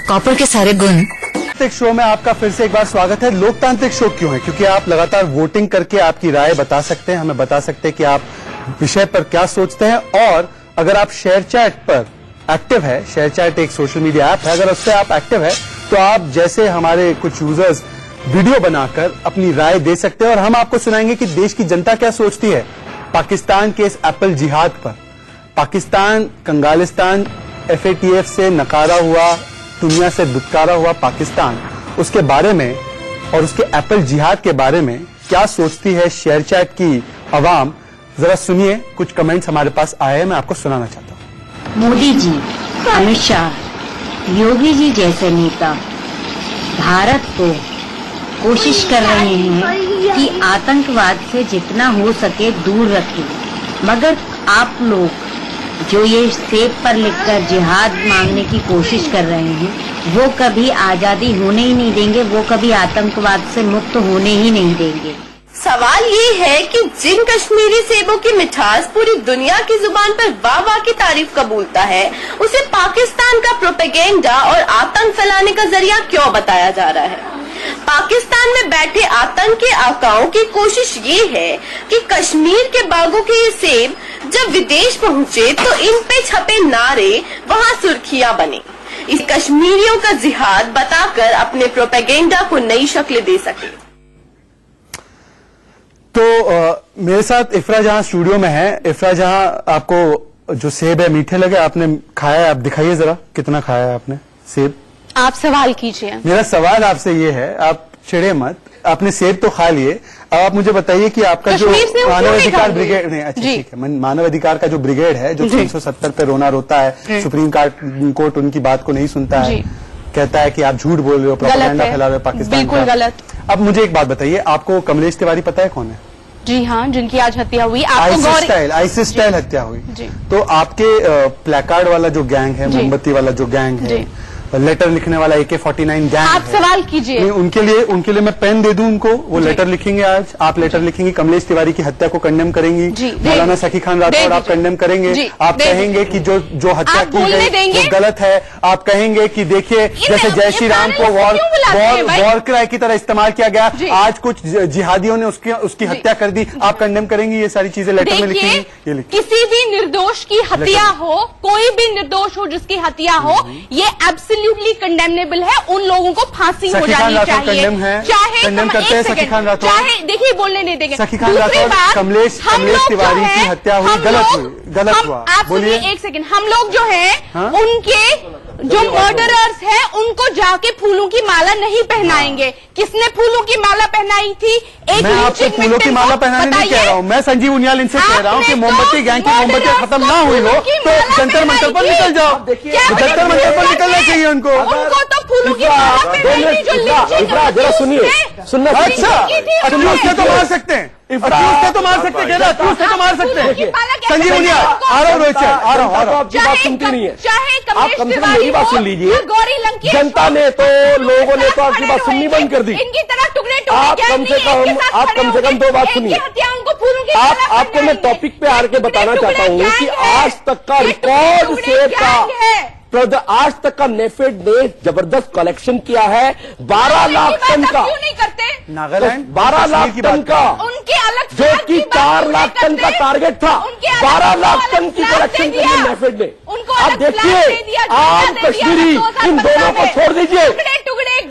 [SPEAKER 11] कॉपर के सारे गुण।
[SPEAKER 1] लोकतांत्रिक शो में आपका फिर से एक बार स्वागत है। लोकतांत्रिक शो क्यों है? क्योंकि आप लगातार वोटिंग करके आपकी राय बता सकते हैं, हमें बता सकते हैं कि आप विषय पर क्या सोचते हैं। और अगर आप शेयर चैट पर एक्टिव है, शेयर चैट एक सोशल मीडिया ऐप है, अगर उस पर आप एक्टिव है तो आप जैसे हमारे कुछ यूजर्स वीडियो बनाकर अपनी राय दे सकते हैं और हम आपको सुनाएंगे कि देश की जनता क्या सोचती है पाकिस्तान के इस एप्पल जिहाद पर। पाकिस्तान, कंगालिस्तान, FATF से नकारा हुआ, दुनिया से दुत्कारा हुआ पाकिस्तान, उसके बारे में और उसके एप्पल जिहाद के बारे में क्या सोचती है शेयर चैट की अवाम। जरा सुनिए, कुछ कमेंट्स हमारे पास आए हैं, मैं आपको सुनाना चाहता हूं।
[SPEAKER 11] मोदी जी, अमित शाह, योगी जी जैसे नेता भारत को कोशिश कर रहे हैं कि आतंकवाद से जितना हो सके दूर रखें, मगर आप लोग जो ये सेब पर लिखकर जिहाद मांगने की कोशिश कर रहे हैं वो कभी आजादी होने ही नहीं देंगे, वो कभी आतंकवाद से मुक्त होने ही नहीं देंगे।
[SPEAKER 7] सवाल ये है कि जिन कश्मीरी सेबों की मिठास पूरी दुनिया की जुबान पर वाह वाह की तारीफ कबूलता है, उसे पाकिस्तान का प्रोपेगेंडा और आतंक फैलाने का जरिया क्यों बताया जा रहा है? पाकिस्तान में बैठे आतंकी आकाओं की कोशिश ये है कि कश्मीर के बागों के ये सेब जब विदेश पहुँचे तो इन पे छपे नारे वहाँ सुर्खियाँ बने। इस कश्मीरियों का जिहाद बताकर अपने प्रोपेगेंडा को नई शक्ल दे सके।
[SPEAKER 1] तो मेरे साथ इफ्रा जहां स्टूडियो में है। इफ्रा जहां, आपको जो सेब है मीठे लगे? आपने खाया है? आप दिखाइए जरा कितना खाया है आपने सेब।
[SPEAKER 7] आप सवाल कीजिए।
[SPEAKER 1] मेरा सवाल आपसे ये है, आप चिड़े मत, आपने सेब तो खा लिए, अब आप मुझे बताइए कि आपका जो मानवाधिकार ब्रिगेड, नहीं अच्छा ठीक है, मानवाधिकार का जो ब्रिगेड है जो 370 पे रोना रोता है, सुप्रीम कोर्ट उनकी बात को नहीं सुनता है, कहता है कि आप झूठ बोल रहे हो, प्रोपेगेंडा फैला रहे हो पाकिस्तान का।
[SPEAKER 7] बिल्कुल गलत।
[SPEAKER 1] अब मुझे एक बात बताइए, आपको कमलेश तिवारी पता है कौन है?
[SPEAKER 7] जी हाँ, जिनकी आज हत्या हुई।
[SPEAKER 1] आइसिस स्टाइल हत्या हुई। तो आपके प्लेकार्ड वाला जो गैंग है, मोमबत्ती वाला जो गैंग है, लेटर लिखने वाला AK-49 गैंग
[SPEAKER 7] आप सवाल कीजिए।
[SPEAKER 1] नहीं, उनके लिए मैं पेन दे दूं उनको, वो लेटर लिखेंगे। आज आप लेटर लिखेंगी, कमलेश तिवारी की हत्या को कंडेम करेंगी, मौलाना सखी खान राठौड़ आप कंडेम करेंगे, आप कहेंगे कि जो हत्या की गई वो गलत है, आप कहेंगे कि देखिए जैसे जय श्री राम को वॉर क्राई की तरह इस्तेमाल किया गया, आज कुछ जिहादियों ने उसकी हत्या कर दी, आप कंडेम करेंगी। ये सारी चीजें लेटर में लिखेंगी। ये
[SPEAKER 7] किसी भी निर्दोष की हत्या हो, कोई भी निर्दोष हो जिसकी हत्या हो, ये एब्सोल्युटली कंडेमनेबल है। उन लोगों को फांसी हो जानी चाहिए। चाहे देखिए बोलने नहीं देंगे।
[SPEAKER 1] सखी खान राठौड़, कमलेश तिवारी की हत्या हुई, गलत हुआ।
[SPEAKER 7] आप सुनिए एक सेकंड, हम लोग जो है उनके जो मर्डरर्स है उनको जाके फूलों की माला नहीं पहनाएंगे। किसने फूलों की माला पहनाई थी?
[SPEAKER 1] मैं आपको फूलों की माला पहनाने नहीं कह रहा हूँ, मैं संजीव उनियाल इनसे कह रहा हूँ कि मोमबत्ती गैंग की मोमबत्तियां खत्म ना हुई हो तो जंतर मंतर पर निकल जाओ। जंतर मंतर पर निकलना चाहिए उनको
[SPEAKER 7] तो फूलों की माला पहनाई
[SPEAKER 8] जरा सुनिए।
[SPEAKER 1] अच्छा, उससे तो मार सकते हैं, उससे तो मार सकते हैं, उससे तो मार सकते हैं। संजीव उनियाल आ रहा हूँ, रोहित आ रहा हूँ।
[SPEAKER 8] आपकी बात सुनती नहीं है,
[SPEAKER 7] चाहे
[SPEAKER 8] आप कम से कम मेरी बात सुन लीजिए। जनता ने तो, लोगों ने तो आपकी बात सुननी बंद कर दी।
[SPEAKER 7] इनकी तरह टुकड़े
[SPEAKER 8] आप कम से कम दो बात सुनिए। आपको मैं टॉपिक पे आके बताना चाहता हूँ कि आज तक का रिकॉर्ड सेब का, आज तक का नेफेड ने जबरदस्त कलेक्शन किया है 12 लाख टन का।
[SPEAKER 1] नागालैंड
[SPEAKER 8] 12 लाख टन का,
[SPEAKER 7] उनके अलग
[SPEAKER 8] जो कि 4 लाख टन का टारगेट था, 12 लाख टन की कलेक्शन की है नेफेड ने। आप देखिए, आप कश्मीरी इन दोनों को छोड़ दीजिए,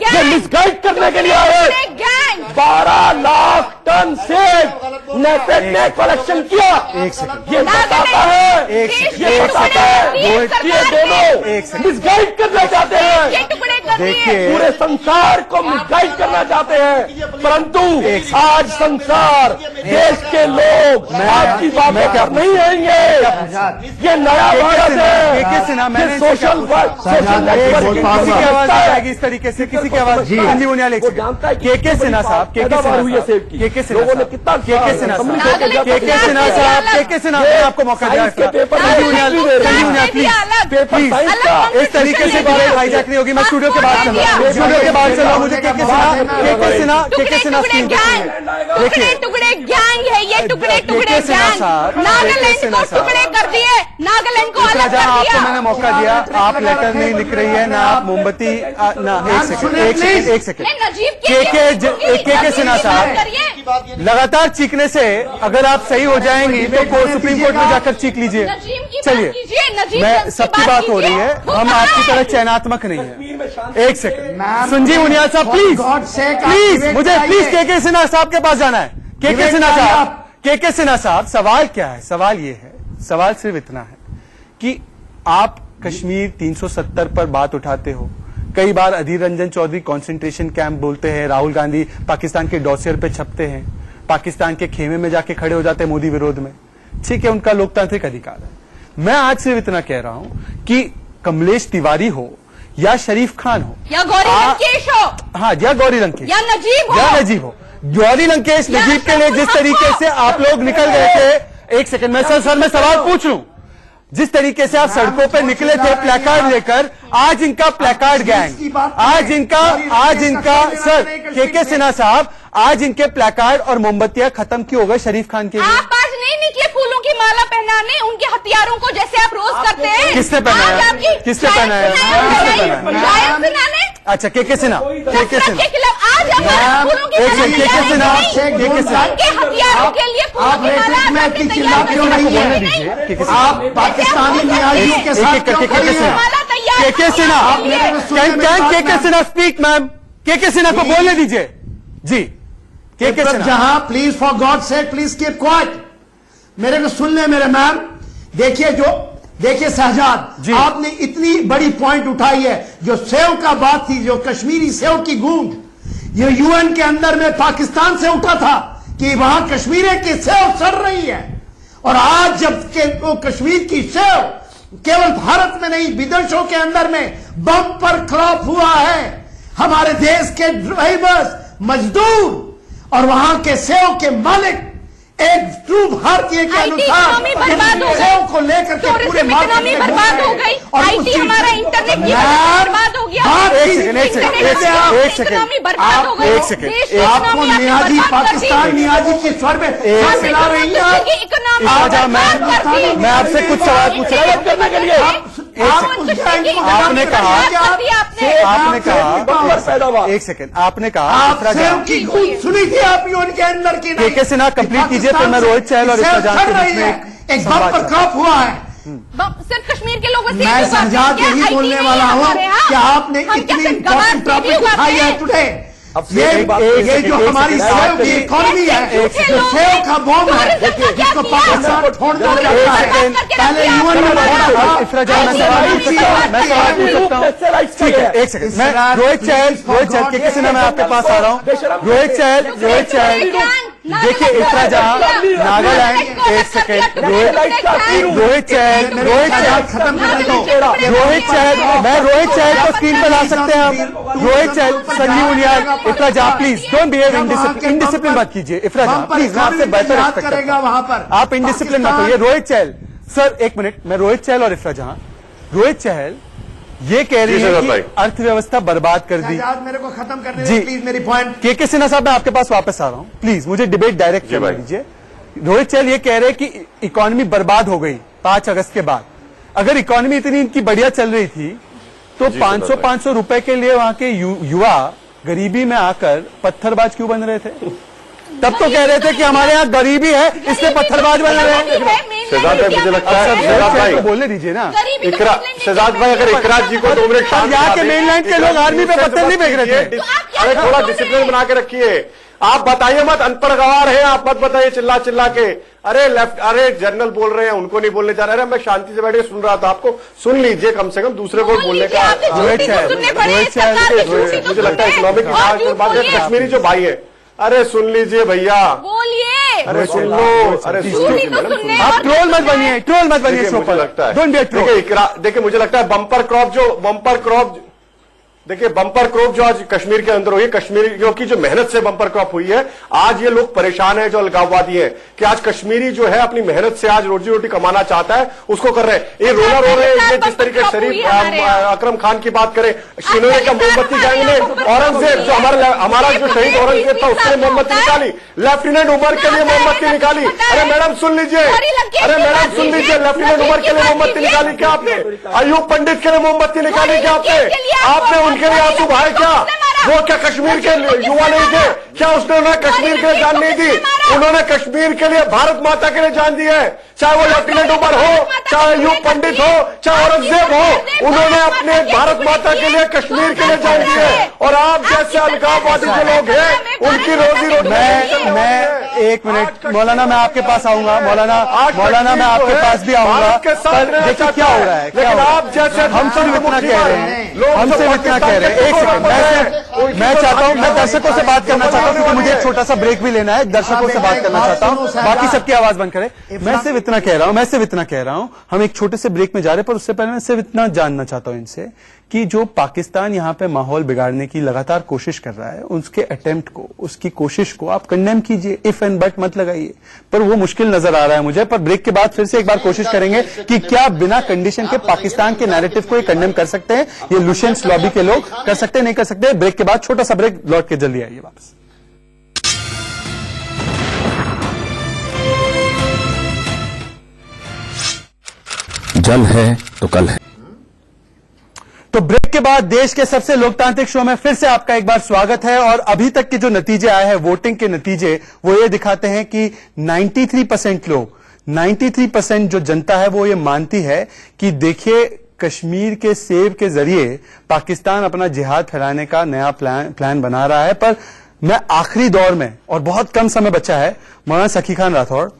[SPEAKER 8] ये मिसगाइड करने के लिए आए। 12 लाख टन से नेफेड ने कलेक्शन किया। ये बताता है, ये बताता है ये दोनों मिसगाइड करना चाहते हैं।
[SPEAKER 1] देखिए,
[SPEAKER 8] पूरे संसार को मिसगाइड करना चाहते हैं, परंतु आज संसार, देश के लोग आपकी बातों पर नहीं आएंगे। ये नया भारत है, ये सोशल
[SPEAKER 1] नेटवर्क इस तरीके से किसी की आवाज संजीव उनियाल के सिन्हा साहब, के सिन्हा आपको मौका दिया। संजीव उनियाल प्लीज, इस तरीके से हाईजैक नहीं होगी। मैं स्टूडियो के बाहर चल रहा हूँ, स्टूडियो के बाहर चल रहा हूँ। मुझे के सिन्हा देखिए,
[SPEAKER 7] टुकड़े गैंग है ये, टुकड़े गैंग। नागालैंड को टुकड़े कर दिए, नागालैंड को अलग कर दिया।
[SPEAKER 1] आपको मैंने मौका दिया, आप लेटर नहीं लिख रही है ना, आप मोमबत्ती ना। एक सेकंड के सिन्हा साहब, लगातार चीखने से अगर आप सही हो जाएंगी तो सुप्रीम कोर्ट में जाकर चीख लीजिए। चलिए, मैं सबकी बात हो रही है, हम आपकी तरह चयनात्मक नहीं है। एक सेकंड, संजीव उनियाल साहब प्लीज, मुझे प्लीज के सिन्हा साहब के पास जाना है। के सिन्हा साहब, सवाल क्या है? सवाल ये है, सवाल सिर्फ इतना है कि आप कश्मीर 370 पर बात उठाते हो, कई बार अधीर रंजन चौधरी कंसंट्रेशन कैंप बोलते हैं, राहुल गांधी पाकिस्तान के डॉसियर पे छपते हैं, पाकिस्तान के खेमे में जाके खड़े हो जाते हैं मोदी विरोध में। ठीक है, उनका लोकतांत्रिक अधिकार है। मैं आज सिर्फ इतना कह रहा हूं कि कमलेश तिवारी हो या शरीफ खान हो
[SPEAKER 7] या गौरी लंकेश हो,
[SPEAKER 1] हाँ, या गौरी लंकेश
[SPEAKER 7] या नजीब हो,
[SPEAKER 1] गौरी लंकेश नजीब के लिए जिस तरीके से आप लोग निकल गए थे, एक सेकंड मैं सर मैं सवाल पूछ लूं, जिस तरीके से आप सड़कों पर निकले थे प्लेकार्ड लेकर, आज इनका प्लेकार्ड गैंग, आज इनका सर के सिन्हा साहब, आज इनके प्लेकार्ड और मोमबत्तियां खत्म क्यों हो गए शरीफ खान के लिए?
[SPEAKER 7] आप आज नहीं निकले फूलों की माला पहनाने उनके हथियारों को, जैसे आप रोज करते हैं।
[SPEAKER 1] किसने पहनाया? किसने पहनाया? अच्छा, के सिन्हा,
[SPEAKER 7] आज फूलों की हथियारों के लिए
[SPEAKER 6] आप पाकिस्तानी न्यायाधीशों के साथ
[SPEAKER 1] के सिन्हा स्पीक मैम, के सिन्हा को बोलने दीजिए जी। के
[SPEAKER 6] जहां please for God sake please keep quiet, मेरे को सुन ले मेरे मैम। देखिए शहजाद, आपने इतनी बड़ी पॉइंट उठाई है, जो सेव का बात थी, जो कश्मीरी सेव की गूंज, ये यूएन के अंदर में पाकिस्तान से उठा था कि वहां कश्मीर की सेव सड़ रही है, और आज जब वो कश्मीर की सेव केवल भारत में नहीं विदेशों के अंदर में बम पर क्रॉप हुआ है, हमारे देश के ड्राइवर्स, मजदूर और वहां के सेव के मालिक एक ट्रू भारतीय के अनुसार सेव को लेकर के पूरे
[SPEAKER 7] इकोनॉमी बर्बाद हो गई, आईटी हमारा इंटरनेट बर्बाद हो गया।
[SPEAKER 6] आपको नियाजी पाकिस्तान नियाजी के स्वर में मिला रही है।
[SPEAKER 1] मैं आपसे कुछ सवाल पूछ रहा आपने कहा एक सेकंड, आपने कहा
[SPEAKER 6] सुनी थी आप उनके अंदर की
[SPEAKER 1] के सिन्हा कंप्लीट कीजिए, फिर मैं रोहित चहल और इफ्राजान के बीच में
[SPEAKER 6] एक बम्पर क्रॉप हुआ है।
[SPEAKER 7] सिर्फ कश्मीर के लोगों से
[SPEAKER 6] मैं शहजाद यही बोलने वाला हूँ कि आपने इतनी इंपॉर्टेंट टॉपिक उठाई है टुडे। ये जो हमारी सेव की इकोनॉमी है, सेव का बॉम्ब है जिसको पाकिस्तान छोड़ दिया जाता है। पहले यूएन में
[SPEAKER 1] एक सेकंड, मैं रोहित चहल के किसी ने मैं आपके पास आ रहा हूँ। रोहित चहल देखिए, इफ्राजान नागालैंड, एक सेकंड, रोहित चहल मैं रोहित चहल को स्क्रीन पर ला सकते हैं आप? Rohit Chahal, Sunny Uniyal, Ifrajan please don't behave indiscipline मत कीजिए। इफ्राजान प्लीज, मैं आपसे बेहतर एक्सपेक्ट करेगा वहां पर, आप इनडिसिप्लिन मत होइए। रोहित चहल सर, एक मिनट, मैं रोहित चहल और इफ्राजान, रोहित चहल ये कह रही है कि अर्थव्यवस्था बर्बाद कर दी।
[SPEAKER 6] मेरे को खत्म करने दीजिए प्लीज मेरी पॉइंट।
[SPEAKER 1] के सिन्हा साहब, मैं आपके पास वापस आ रहा हूं, प्लीज मुझे डिबेट डायरेक्ट करने दीजिए। रोहित चहल ये कह रहे हैं कि इकोनॉमी बर्बाद हो गई 5 अगस्त के बाद। अगर इकोनॉमी इतनी इनकी बढ़िया चल रही थी तो 500 रुपए के लिए वहां के युवा गरीबी में आकर पत्थरबाज क्यों बन रहे थे? तब तो कह रहे थे कि हमारे यहाँ गरीबी है इसलिए पत्थरबाज बन रहे हैं।
[SPEAKER 9] शहजाद भाई, मुझे लगता है शहजाद भाई
[SPEAKER 1] बोलने दीजिए ना।
[SPEAKER 9] शहजाद भाई, अगर इकरार जी को 2 मिनट शांत,
[SPEAKER 1] यहाँ के मेनलैंड के लोग आर्मी पे पत्थर नहीं फेंक रहे थे।
[SPEAKER 9] अरे थोड़ा डिसिप्लिन बना के रखिए। आप बताइए मत, अनपढ़ गवार है आप, मत बताइए चिल्ला चिल्ला के। अरे जनरल बोल रहे हैं, उनको नहीं बोलने जा रहे। अरे मैं शांति से बैठ के सुन रहा था, आपको सुन लीजिए कम से कम, दूसरे को बोलने का। मुझे लगता है इकोनॉमिक बात है। कश्मीरी जो भाई है, अरे सुन लीजिए भैया, बोलिए, अरे सुन लो, अरे सुन लीजिए मैडम,
[SPEAKER 1] आप ट्रोल मत बनिए शो पर।
[SPEAKER 9] लगता है देखिए मुझे लगता है बम्पर क्रॉप जो आज कश्मीर के अंदर हुई है, कश्मीरियों की जो मेहनत से बम्पर क्रॉप हुई है, आज ये लोग परेशान है जो अलगाववादी है कि आज कश्मीरी जो है अपनी मेहनत से आज रोजी रोटी कमाना चाहता है, उसको कर रहे हैं। ये रोना रो रहे हैं, ये जिस तरीके शरीफ अकरम खान की बात करें, इन्होंने का मोमबत्ती गैंग ने औरंगजेब जो हमारा जो शहीद औरंगजेब था उसने मोमबत्ती निकाली, लेफ्टिनेंट उमर के लिए मोमबत्ती निकाली। अरे मैडम सुन लीजिए, लेफ्टिनेंट उमर के लिए मोमबत्ती निकाली क्या आपने? अयूब पंडित के लिए मोमबत्ती निकाली क्या आपने उनके लिए आंसू बहाए क्या? वो क्या कश्मीर के युवा नहीं थे क्या? उन्होंने कश्मीर के लिए जान नहीं दी? उन्होंने कश्मीर के लिए, भारत माता के लिए जान दी है। चाहे वो लेफ्टिनेंट उमर हो, चाहे अयूब पंडित हो, चाहे औरंगजेब हो, उन्होंने अपने भारत माता के लिए, कश्मीर के लिए जान दी है। और आप जैसे अलगाववादी जो लोग हैं उनकी रोजी रोटी।
[SPEAKER 1] मैं एक मिनट मौलाना, मैं आपके पास आऊंगा। मौलाना मैं आपके पास भी आऊंगा। देखिए क्या हो रहा है,
[SPEAKER 9] लेकिन आप जैसे
[SPEAKER 1] हमसे इतना कह रहे हैं, एक सेकंड, मैं चाहता हूं, मैं दर्शकों से बात करना चाहता हूं क्योंकि मुझे एक छोटा सा ब्रेक भी लेना है। दर्शकों से बात करना चाहता हूं, बाकी सबकी आवाज बंद करें। मैं सिर्फ इतना कह रहा हूं, हम एक छोटे से ब्रेक में जा रहे हैं, पर उससे पहले मैं सिर्फ इतना जानना चाहता हूं इनसे कि जो पाकिस्तान यहां पे माहौल बिगाड़ने की लगातार कोशिश कर रहा है, उसके अटेम्प्ट को, उसकी कोशिश को आप कंडेम कीजिए, इफ एंड बट मत लगाइए। पर वो मुश्किल नजर आ रहा है मुझे। पर ब्रेक के बाद फिर से एक बार कोशिश करेंगे कि क्या बिना कंडीशन के पाकिस्तान के नैरेटिव को ये कंडेम कर सकते हैं, ये लुशेंस लॉबी के लोग कर सकते हैं, नहीं कर सकते। ब्रेक के बाद छोटा सा ब्रेक, लौट के जल्दी आइए वापस।
[SPEAKER 2] जल है तो कल है।
[SPEAKER 1] तो ब्रेक के बाद देश के सबसे लोकतांत्रिक शो में फिर से आपका एक बार स्वागत है। और अभी तक के जो नतीजे आए हैं, वोटिंग के नतीजे, वो ये दिखाते हैं कि 93% लोग, 93% जो जनता है वो ये मानती है कि देखिए कश्मीर के सेब के जरिए पाकिस्तान अपना जिहाद फैलाने का नया प्लान बना रहा है। पर मैं आखिरी दौर में, और बहुत कम समय बचा है, मौलाना सखी खान राठौड़,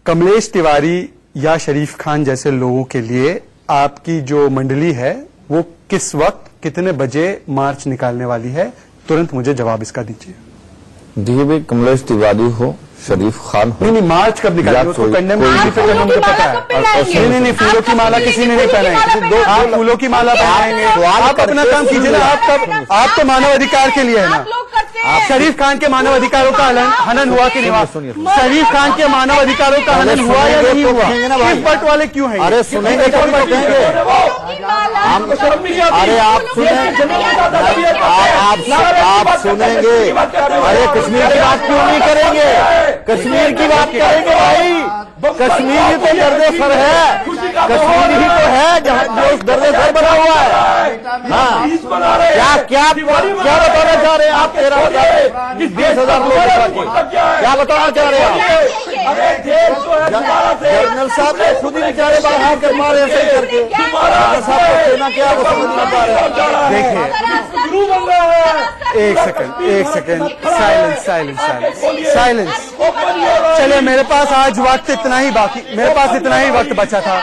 [SPEAKER 1] कमलेश तिवारी या शरीफ खान जैसे लोगों के लिए आपकी जो मंडली है वो किस वक्त, कितने बजे मार्च निकालने वाली है? तुरंत मुझे जवाब इसका दीजिए।
[SPEAKER 4] देखिए भाई, कमलेश तिवारी हो, शरीफ खान हो,
[SPEAKER 1] नहीं मार्च कब निकालेंगे उसको? कंडेम मुझे पता है। नहीं, फूलों की माला किसी ने नहीं पहनाई। आप फूलों की माला पहनाएंगे, आप अपना काम कीजिए ना। आप तो मानव अधिकार के लिए है ना। शरीफ खान के मानव अधिकारों का हनन हुआ कि नहीं? शरीफ खान के मानव अधिकारों का हनन हुआ या नहीं हुआ? इस बट वाले क्यों हैं?
[SPEAKER 8] अरे सुनेंगे तो कहेंगे। अरे आप सुनेंगे, अरे कश्मीर की बात क्यों नहीं करेंगे? कश्मीर की बात करेंगे भाई, कश्मीर ही तो दर्द सर है, कश्मीर ही तो है जहाँ जो उस दर्द सर बना हुआ है। हाँ, क्या बताना चाह रहे हैं आप? 13,20,000 लोग क्या बताना चाह रहे हैं आप? जनरल साहब ने खुद ही बेचारे बाहर कर मारे ऐसे करके, जनरल साहब को कहना क्या वो समझ नहीं पा रहे।
[SPEAKER 1] देखिए एक सेकंड, साइलेंस। चलिए मेरे पास आज वक्त इतना ही वक्त बचा था।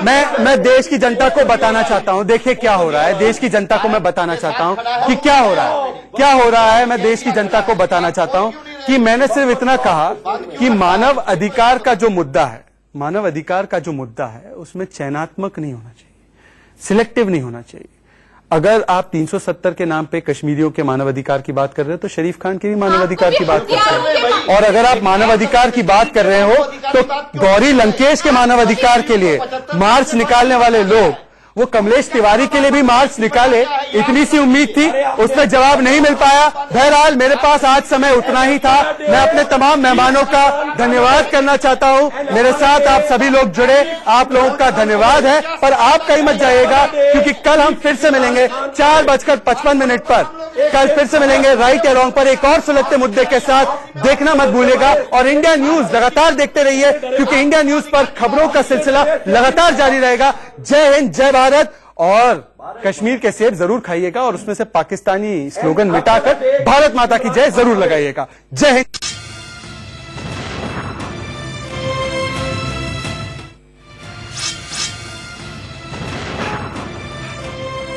[SPEAKER 1] मैं देश की जनता को बताना चाहता हूं, देखिए क्या हो रहा है, देश की जनता को मैं बताना चाहता हूं कि क्या हो रहा है। मैं देश की जनता को बताना चाहता हूं कि मैंने सिर्फ इतना कहा कि मानव अधिकार का जो मुद्दा है उसमें चयनात्मक नहीं होना चाहिए, सिलेक्टिव नहीं होना चाहिए। अगर आप 370 के नाम पे कश्मीरियों के मानव अधिकार की बात कर रहे हो तो शरीफ खान के भी मानव अधिकार की बात करते हैं, और अगर आप मानव अधिकार की बात कर रहे हो तो गौरी लंकेश के मानव अधिकार के लिए मार्च निकालने वाले लोग वो कमलेश तिवारी के लिए भी मार्च निकाले, इतनी सी उम्मीद थी, उसमें जवाब नहीं मिल पाया। बहरहाल मेरे पास आज समय उतना ही था। मैं अपने तमाम मेहमानों का धन्यवाद करना चाहता हूं, मेरे साथ आप सभी लोग जुड़े, आप लोगों का धन्यवाद है। पर आप कहीं मत जाइएगा क्योंकि कल हम फिर से मिलेंगे 4:55 पर, कल फिर से मिलेंगे राइट या रॉन्ग पर एक और सुलगते मुद्दे के साथ। देखना मत भूलिएगा और इंडिया न्यूज लगातार देखते रहिए क्योंकि इंडिया न्यूज पर खबरों का सिलसिला लगातार जारी रहेगा। जय हिंद, जय भारत, और कश्मीर के सेब जरूर खाइएगा और उसमें से पाकिस्तानी स्लोगन मिटाकर भारत माता की जय जरूर लगाइएगा। जय हिंद।